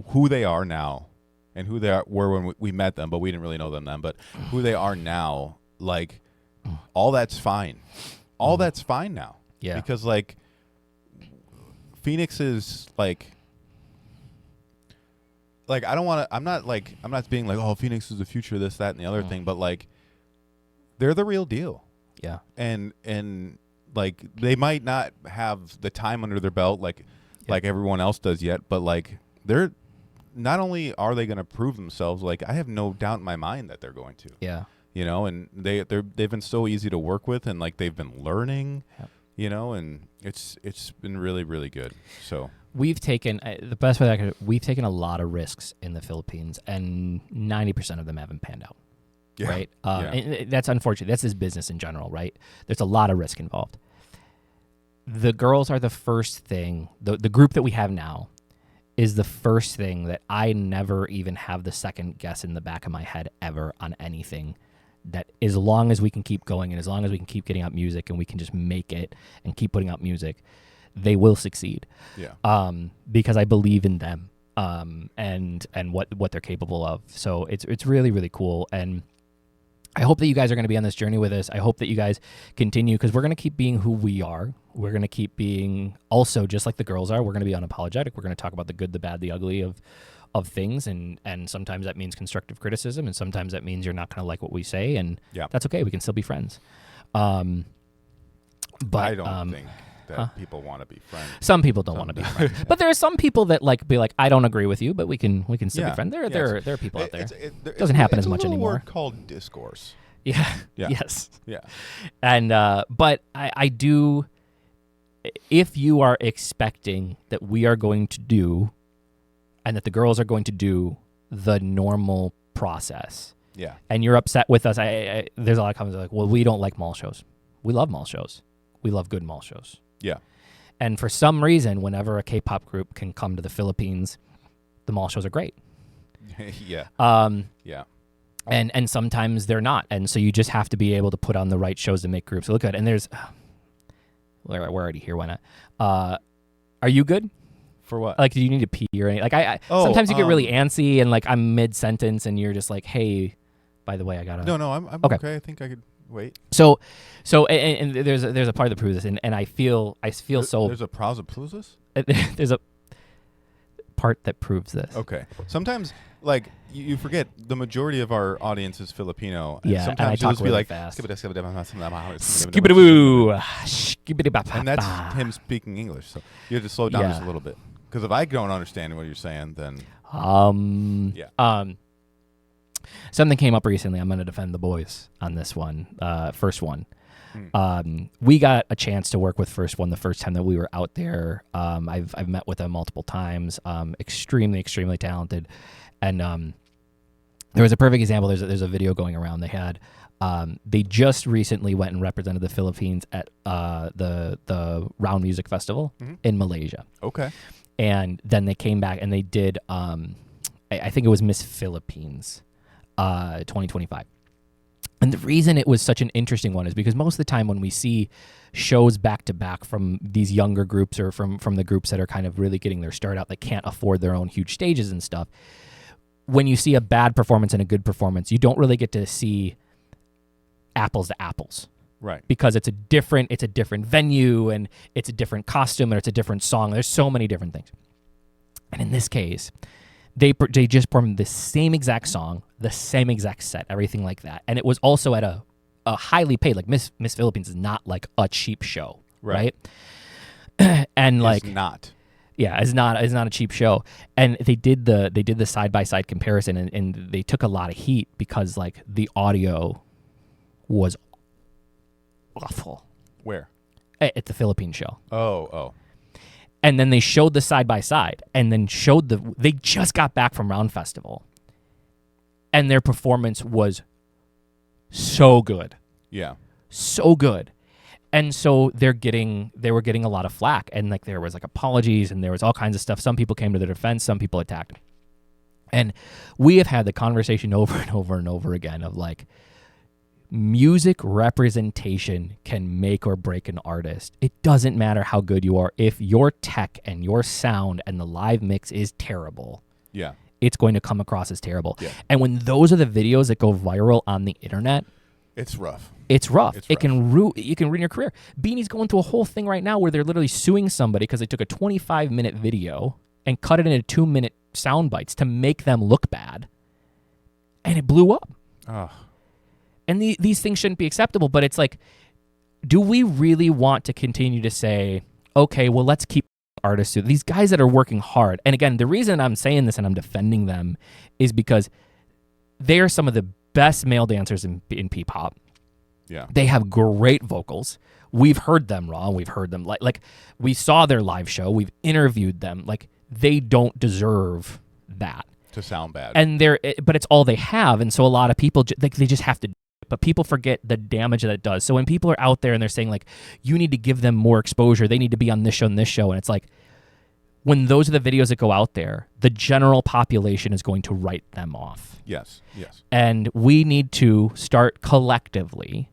who they are now, and who they were when we met them, but we didn't really know them then, but who they are now, like, all that's fine. All that's fine now. Yeah. Because, like, FINIX is, like, I don't want to, I'm not being like, oh, FINIX is the future, this, that, and the other thing, but, like, they're the real deal. Yeah. And like, they might not have the time under their belt like everyone else does yet, but, like, they're, not only are they going to prove themselves, like I have no doubt in my mind that they're going to. Yeah. And they've been so easy to work with, and like they've been learning, and it's been really, really good. So we've taken the best way we've taken a lot of risks in the Philippines, and 90% of them haven't panned out. Yeah. Right. And that's unfortunate. That's this business in general, right? There's a lot of risk involved. The girls are the first thing, the group that we have now is the first thing that I never even have the second guess in the back of my head ever on anything, that as long as we can keep going and as long as we can keep getting out music and we can just make it and keep putting out music, they will succeed. Yeah. Because I believe in them and what they're capable of. So it's really, really cool. And I hope that you guys are going to be on this journey with us. I hope that you guys continue, because we're going to keep being who we are. We're going to keep being also just like the girls are. We're going to be unapologetic. We're going to talk about the good, the bad, the ugly of things, and sometimes that means constructive criticism, and sometimes that means you're not going to like what we say, and that's okay. We can still be friends. But I don't think that people want to be friends. Some people don't want to be friends, but there are some people that be like, I don't agree with you, but we can still be friends. There are people out there. It doesn't happen as much anymore. It's a word called discourse. Yeah. Yeah. Yes. Yeah. And but I do. If you are expecting that we are going to do, and that the girls are going to do the normal process, and you're upset with us, there's a lot of comments like, well, we don't like mall shows. We love mall shows. We love good mall shows. Yeah. And for some reason, whenever a K-pop group can come to the Philippines, the mall shows are great. Yeah. Yeah. And sometimes they're not. And so you just have to be able to put on the right shows to make groups look good. And there's, we're already here. Why not? Are you good? For what? Like, do you need to pee or anything? Like, sometimes you get really antsy, and like I'm mid-sentence, and you're just like, hey, by the way, I gotta. No, I'm okay. I think I could wait. So, and there's a part that proves this, and I feel so. There's a prosoplusis? There's a part that proves this. Okay. Sometimes, like, you forget the majority of our audience is Filipino. And sometimes and I you'll talk just be really like, fast. and that's him speaking English. So you have to slow down just a little bit. Because if I don't understand what you're saying, then something came up recently. I'm going to defend the boys on this one. First one. We got a chance to work with First One the first time that we were out there. I've met with them multiple times. Extremely talented, and there was a perfect example. There's a video going around. They just recently went and represented the Philippines at the Round Music Festival in Malaysia. Okay. And then they came back and they did, I think it was Miss Philippines 2025. And the reason it was such an interesting one is because most of the time when we see shows back to back from these younger groups or from the groups that are kind of really getting their start out, that can't afford their own huge stages and stuff, when you see a bad performance and a good performance, you don't really get to see apples to apples. Right. Because it's a different venue, and it's a different costume, and it's a different song. There's so many different things. And in this case, they just performed the same exact song, the same exact set, everything like that. And it was also at a highly paid, like Miss Philippines is not like a cheap show, right? And like it's not. Yeah, it's not a cheap show. And they did the side-by-side comparison, and they took a lot of heat because like the audio was awful. Where? At the Philippine show. Oh. And then they showed the side-by-side, and then showed they just got back from Round Festival, and their performance was so good. Yeah. So good. And so they were getting a lot of flack, and like there was like apologies, and there was all kinds of stuff. Some people came to their defense, some people attacked. And we have had the conversation over and over and over again of like, music representation can make or break an artist. It doesn't matter how good you are. If your tech and your sound and the live mix is terrible, it's going to come across as terrible. Yeah. And when those are the videos that go viral on the internet, it's rough. It can ruin your career. Bini's going through a whole thing right now where they're literally suing somebody because they took a 25-minute video and cut it into 2-minute sound bites to make them look bad, and it blew up. And these things shouldn't be acceptable, but it's like, do we really want to continue to say, okay, well, let's keep artists to these guys that are working hard? And again, the reason I'm saying this and I'm defending them is because they are some of the best male dancers in P-pop. Yeah. They have great vocals. We've heard them raw. We've heard them like we saw their live show. We've interviewed them. Like, they don't deserve that. To sound bad. And but it's all they have. And so a lot of people, they just have to. But people forget the damage that it does. So when people are out there and they're saying, like, you need to give them more exposure, they need to be on this show and this show, and it's like, when those are the videos that go out there, the general population is going to write them off. Yes. And we need to start collectively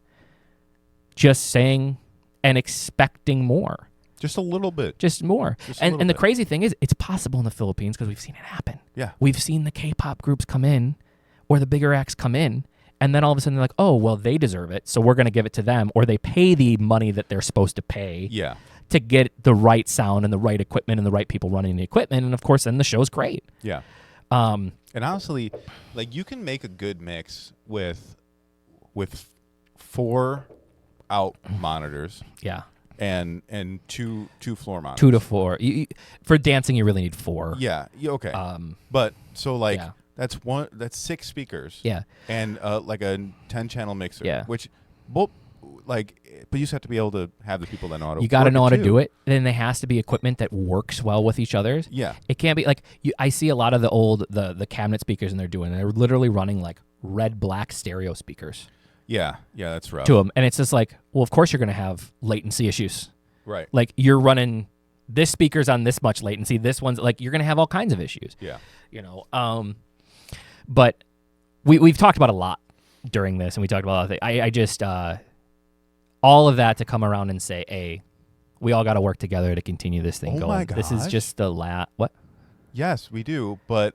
just saying and expecting more. Just a little bit. Just more. And the crazy thing is, it's possible in the Philippines because we've seen it happen. Yeah. We've seen the K-pop groups come in, or the bigger acts come in, And then all of a sudden they're like, oh, well, they deserve it, so we're going to give it to them. Or they pay the money that they're supposed to pay to get the right sound and the right equipment and the right people running the equipment. And, of course, then the show's great. Yeah. And honestly, like, you can make a good mix with 4 out monitors. Yeah. And two floor monitors. 2 to 4. For dancing, you really need 4. Yeah. Okay. But so like that's 6 speakers. Yeah. And like a 10-channel mixer. Yeah. Which, but you just have to be able to have the people that know how to. You got to know how to do it. Then there has to be equipment that works well with each other's. Yeah. It can't be like I see a lot of the old the cabinet speakers, and they're literally running like red-black stereo speakers. Yeah, that's rough. To them, and it's just like, well, of course you're going to have latency issues. Right. Like, you're running this speaker's on this much latency, this one's like, you're going to have all kinds of issues. Yeah. But we've talked about a lot during this, and we talked about a lot of things. I just all of that to come around and say, hey, we all got to work together to continue this thing going. My gosh. This is just the what? Yes, we do, but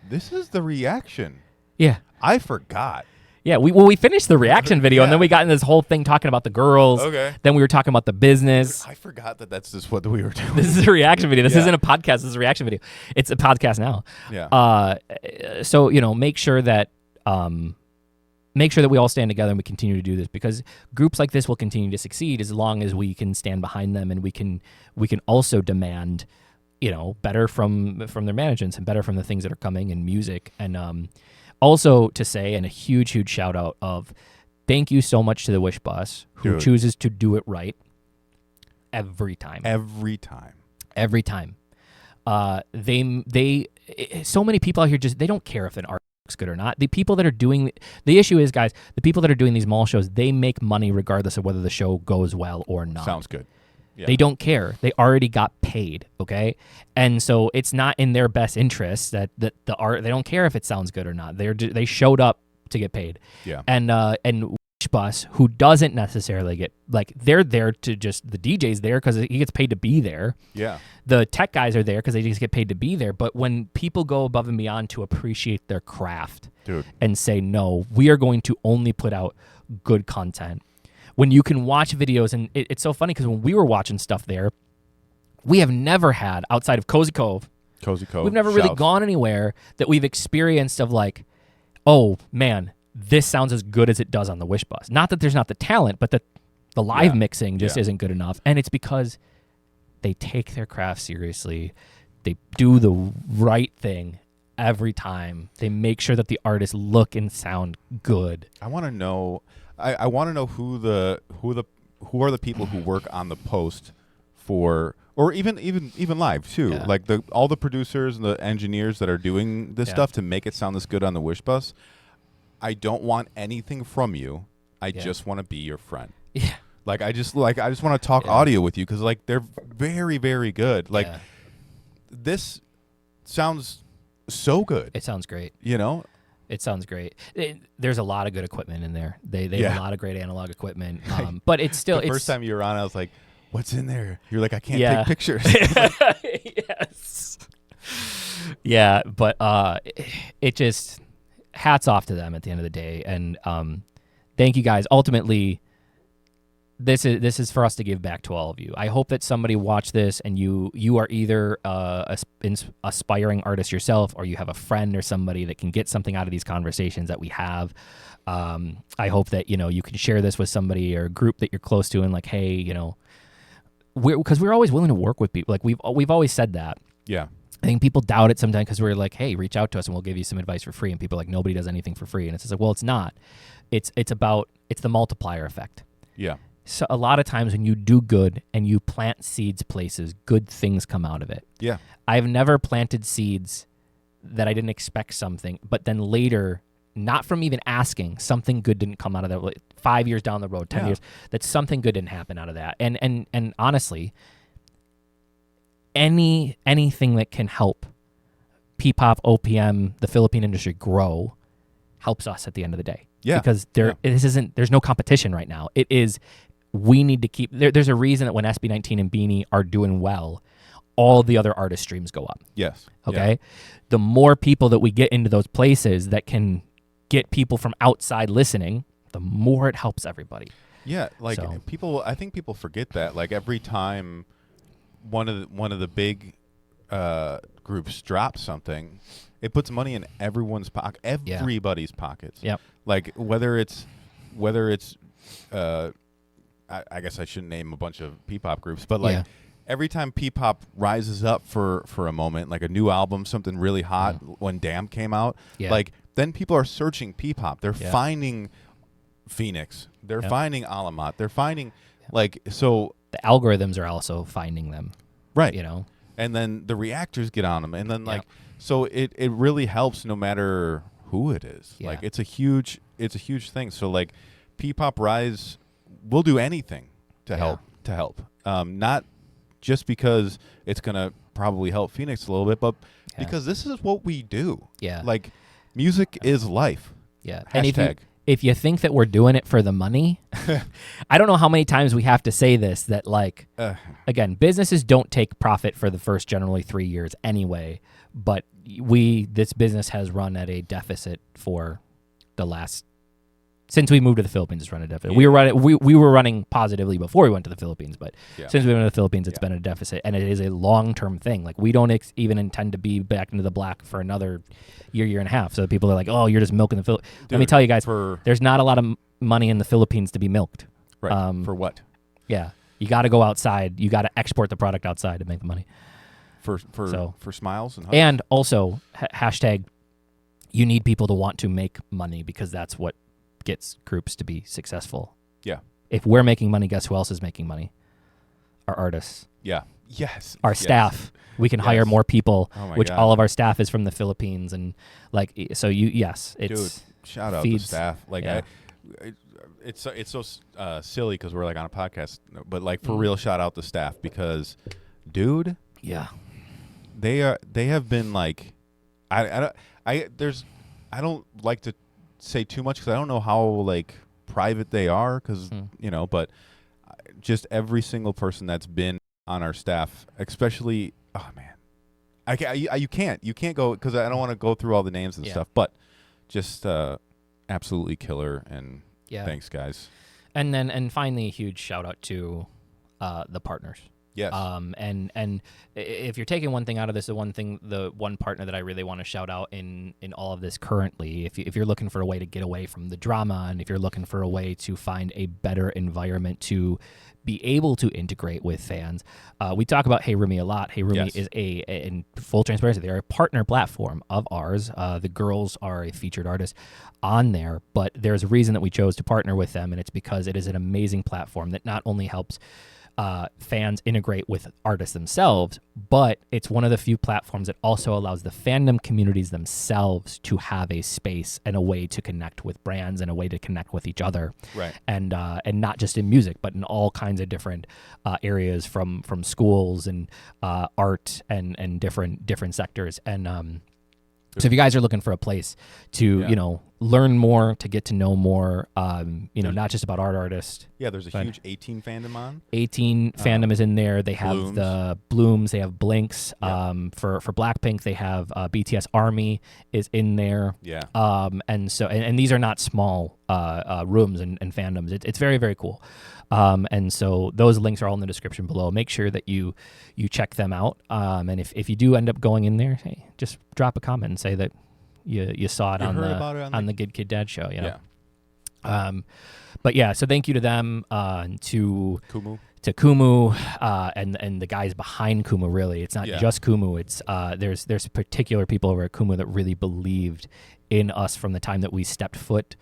this is the reaction. Yeah. I forgot. Yeah, we finished the reaction video, and then we got in this whole thing talking about the girls. Okay. Then we were talking about the business. I forgot that's just what we were doing. This is a reaction video. This isn't a podcast. This is a reaction video. It's a podcast now. Yeah. So make sure that we all stand together and we continue to do this, because groups like this will continue to succeed as long as we can stand behind them, and we can also demand, better from their managements and better from the things that are coming in music. And also to say, and a huge shout out of thank you so much to the Wish Bus, who chooses to do it right every time. They so many people out here they don't care if an art looks good or not. The people that are doing the issue is, guys, the people that are doing these mall shows, they make money regardless of whether the show goes well or not. Sounds good. Yeah. They don't care. They already got paid, okay? And so it's not in their best interest that the art, they don't care if it sounds good or not. They showed up to get paid. Yeah. And Wish Bus, who doesn't necessarily get, like, they're there to just, the DJ's there because he gets paid to be there. Yeah. The tech guys are there because they just get paid to be there. But when people go above and beyond to appreciate their craft and say, no, we are going to only put out good content. When you can watch videos, and it's so funny because when we were watching stuff there, we have never had, outside of Cozy Cove, we've never really gone anywhere that we've experienced of like, oh man, this sounds as good as it does on the Wish Bus. Not that there's not the talent, but the live mixing just isn't good enough. And it's because they take their craft seriously. They do the right thing every time. They make sure that the artists look and sound good. I want to know. I want to know who are the people who work on the post for, or even live too. Yeah. Like all the producers and the engineers that are doing this stuff to make it sound this good on the Wish Bus. I don't want anything from you. I just want to be your friend. Yeah. Like I just want to talk audio with you, because like they're very, very good. Like this sounds so good. It sounds great. It sounds great. There's a lot of good equipment in there. They have a lot of great analog equipment. But it's still... The first time you were on, I was like, what's in there? You're like, I can't take pictures. Yes. Yeah, but it just... Hats off to them at the end of the day. And thank you guys. Ultimately, this is for us to give back to all of you. I hope that somebody watched this and you are either an aspiring artist yourself, or you have a friend or somebody that can get something out of these conversations that we have. I hope that you can share this with somebody or a group that you're close to, and like, hey, because we're always willing to work with people. Like we've always said that. Yeah. I think people doubt it sometimes because we're like, hey, reach out to us and we'll give you some advice for free. And people are like, nobody does anything for free. And it's just like, well, it's not. It's the multiplier effect. Yeah. So a lot of times when you do good and you plant seeds places, good things come out of it. Yeah. I've never planted seeds that I didn't expect something, but then later, not from even asking, something good didn't come out of that. Like 5 years down the road, 10 years, that something good didn't happen out of that. And honestly, anything that can help P-pop, OPM, the Philippine industry grow helps us at the end of the day. Yeah. Because there's no competition right now. It is, we need to keep, there's a reason that when SB19 and Bini are doing well, all the other artist streams go up. Yes. Okay. Yeah. The more people that we get into those places that can get people from outside listening, the more it helps everybody. Yeah, like So. I think people forget that. Like every time one of the big groups drops something, it puts money in everyone's pocket, everybody's pockets. Yep. Like whether it's I guess I shouldn't name a bunch of P-pop groups, but like every time P-pop rises up for a moment, like a new album, something really hot, when Damn came out, like then people are searching P-pop. They're finding FINIX. They're finding Alamat. They're finding like so. The algorithms are also finding them. Right. You know. And then the reactors get on them, and then like so it really helps no matter who it is. Yeah. Like it's a huge thing. So like P-pop Rise will do anything to help. Not just because it's gonna probably help FINIX a little bit, but because this is what we do. Yeah. Like music is life. Yeah. Hashtag. And if you think that we're doing it for the money, I don't know how many times we have to say this, that like, again, businesses don't take profit for the first generally 3 years anyway, but this business has run at a deficit for the last, since we moved to the Philippines, it's run a deficit. We were running positively before we went to the Philippines, but since we went to the Philippines, it's been a deficit, and it is a long-term thing. Like we don't even intend to be back into the black for another year and a half. So people are like, "Oh, you're just milking the Philippines." Let me tell you guys, there's not a lot of money in the Philippines to be milked. Right. For what? Yeah, you got to go outside. You got to export the product outside to make the money. For smiles and hugs? And also hashtag, you need people to want to make money, because that's what gets groups to be successful. Yeah. If we're making money, guess who else is making money? Our artists. Yeah. Yes. Our staff. We can hire more people, which God. all of our staff is from the Philippines, and like so it's dude, shout out the staff. Like it's so silly because we're like on a podcast, but like for real, shout out the staff, because dude, they have been like I don't like to say too much because I don't know how like private they are, because you know, but just every single person that's been on our staff, especially you can't go, because I don't want to go through all the names and stuff, but just absolutely killer, and thanks guys. And finally, a huge shout out to the partners. Yes. And if you're taking one thing out of this, the one partner that I really want to shout out in all of this currently, if you're looking for a way to get away from the drama, and if you're looking for a way to find a better environment to be able to integrate with fans, we talk about Hey Rumi a lot. Hey Rumi is in full transparency, they're a partner platform of ours. The girls are a featured artist on there, but there's a reason that we chose to partner with them, and it's because it is an amazing platform that not only helps fans integrate with artists themselves, but it's one of the few platforms that also allows the fandom communities themselves to have a space and a way to connect with brands and a way to connect with each other. Right. And not just in music, but in all kinds of different areas, from schools and art and different sectors. And so if you guys are looking for a place to, learn more, to get to know more, not just about artists. Yeah, there's a huge 18 fandom on. 18 fandom is in there. They have Blooms. the Blooms. They have Blinks. For Blackpink, they have BTS Army is in there. Yeah. And so and these are not small rooms and fandoms. It's very, very cool. And so those links are all in the description below. Make sure that you check them out. And if you do end up going in there, hey, just drop a comment and say that you saw it on the GidKidDad show. Yeah. But yeah, so thank you to them, to Kumu. And the guys behind Kumu. Really, it's not just Kumu. It's there's particular people over at Kumu that really believed in us from the time that we stepped foot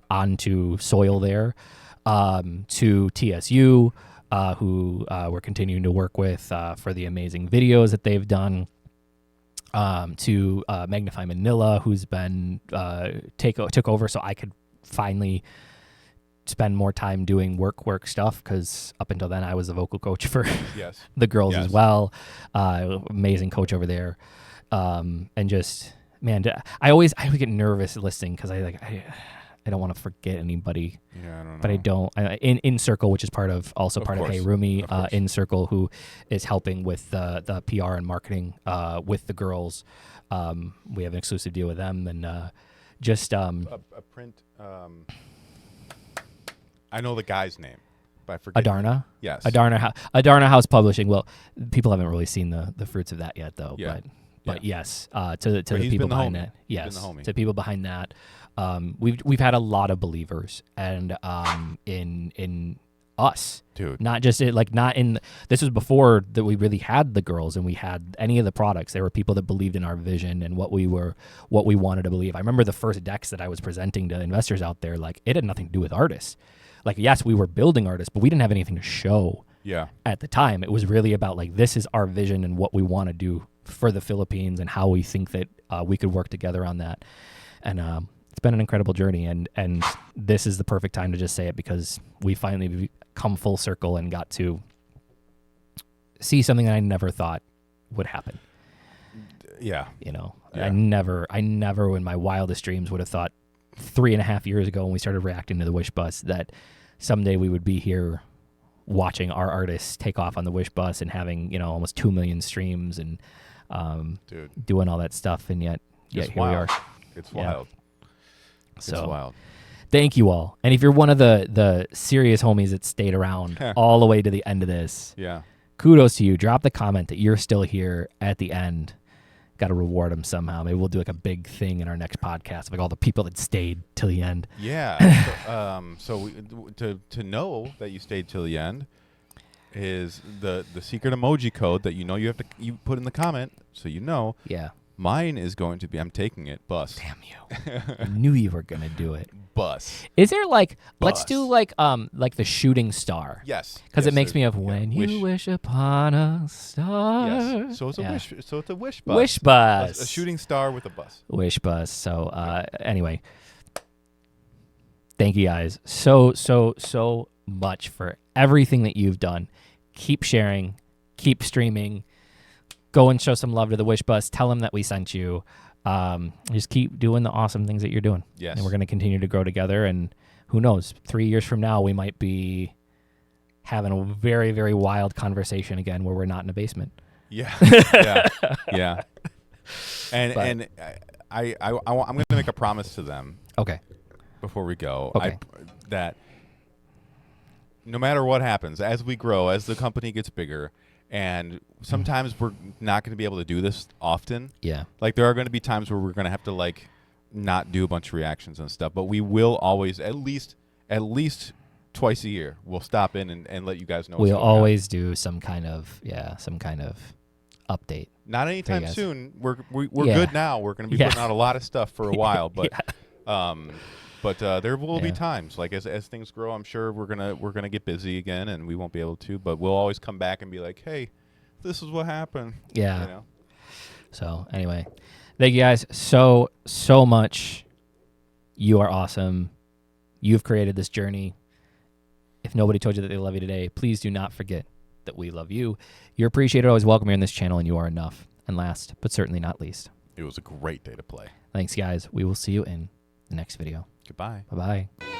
onto soil there. To TSU, who we're continuing to work with for the amazing videos that they've done. To Magnify Manila, who's been took over, so I could finally spend more time doing work stuff, because up until then I was the vocal coach for the girls as well. Amazing coach over there, and just I always get nervous listening, because I don't want to forget anybody. Yeah, I don't know. But I don't. In Circle, which is part of Hey Rumi, In Circle, who is helping with the PR and marketing with the girls. We have an exclusive deal with them, and just a print. I know the guy's name, but I forget. Adarna. Yes. Adarna House Publishing. Well, people haven't really seen the fruits of that yet, though. Yeah. But yes, to the he's people been the behind homie. that. He's Yes, been the homie. to people behind that. We've had a lot of believers, and in us, Dude. not just this was before that we really had the girls and we had any of the products. There were people that believed in our vision and what we wanted to believe. I remember the first decks that I was presenting to investors out there, like it had nothing to do with artists. Like, yes, we were building artists, but we didn't have anything to show. Yeah. At the time, it was really about like, this is our vision and what we want to do for the Philippines and how we think that we could work together on that. And it's been an incredible journey, and this is the perfect time to just say it, because we finally come full circle and got to see something that I never thought would happen. Yeah. You know, Yeah. I never in my wildest dreams would have thought 3.5 years ago when we started reacting to the Wish Bus that someday we would be here watching our artists take off on the Wish Bus and having, you know, almost 2 million streams and Dude. doing all that stuff. And yet It's here we wild. are. It's Yeah. wild. So It's wild. thank you all. And if you're one of the serious homies that stayed around all the way to the end of this, Yeah. kudos to you. Drop the comment that you're still here at the end. Got to reward them somehow. Maybe we'll do like a big thing in our next podcast, like all the people that stayed till the end. Yeah. So to know that you stayed till the end is the secret emoji code that you put in the comment, so you know. Yeah. Mine is going to be, I'm taking it, bus. Damn you. I knew you were going to do it. Bus. Is there like, let's Bus. do like the shooting star. Yes. Because Yes, it makes me there's- of when yeah, you wish upon a star. Yes. So it's a Yeah. wish. So it's a wish bus. Wish bus. A shooting star with a bus. Wish bus. So anyway, thank you guys so much for everything that you've done. Keep sharing, keep streaming, go and show some love to the Wish Bus. Tell them that we sent you. Just keep doing the awesome things that you're doing. Yes. And we're going to continue to grow together. And who knows, 3 years from now, we might be having a very, very wild conversation again where we're not in a basement. Yeah. Yeah. And I'm going to make a promise to them Okay. before we go. Okay. That no matter what happens, as we grow, as the company gets bigger, and sometimes we're not going to be able to do this often. Yeah. Like there are going to be times where we're going to have to like not do a bunch of reactions and stuff, but we will always at least twice a year we'll stop in and let you guys know. We'll always do some kind of update. Not anytime guys. soon. We're Yeah. good now. We're going to be Yeah. putting out a lot of stuff for a while, but there will be Yeah. times like as things grow. I'm sure we're gonna get busy again, and we won't be able to. But we'll always come back and be like, "Hey, this is what happened." Yeah. You know? So anyway, thank you guys so much. You are awesome. You've created this journey. If nobody told you that they love you today, please do not forget that we love you. You're appreciated, always welcome here in this channel, and you are enough. And last, but certainly not least, It was a great day to play. thanks, guys. We will see you in the next video. Goodbye. Bye-bye.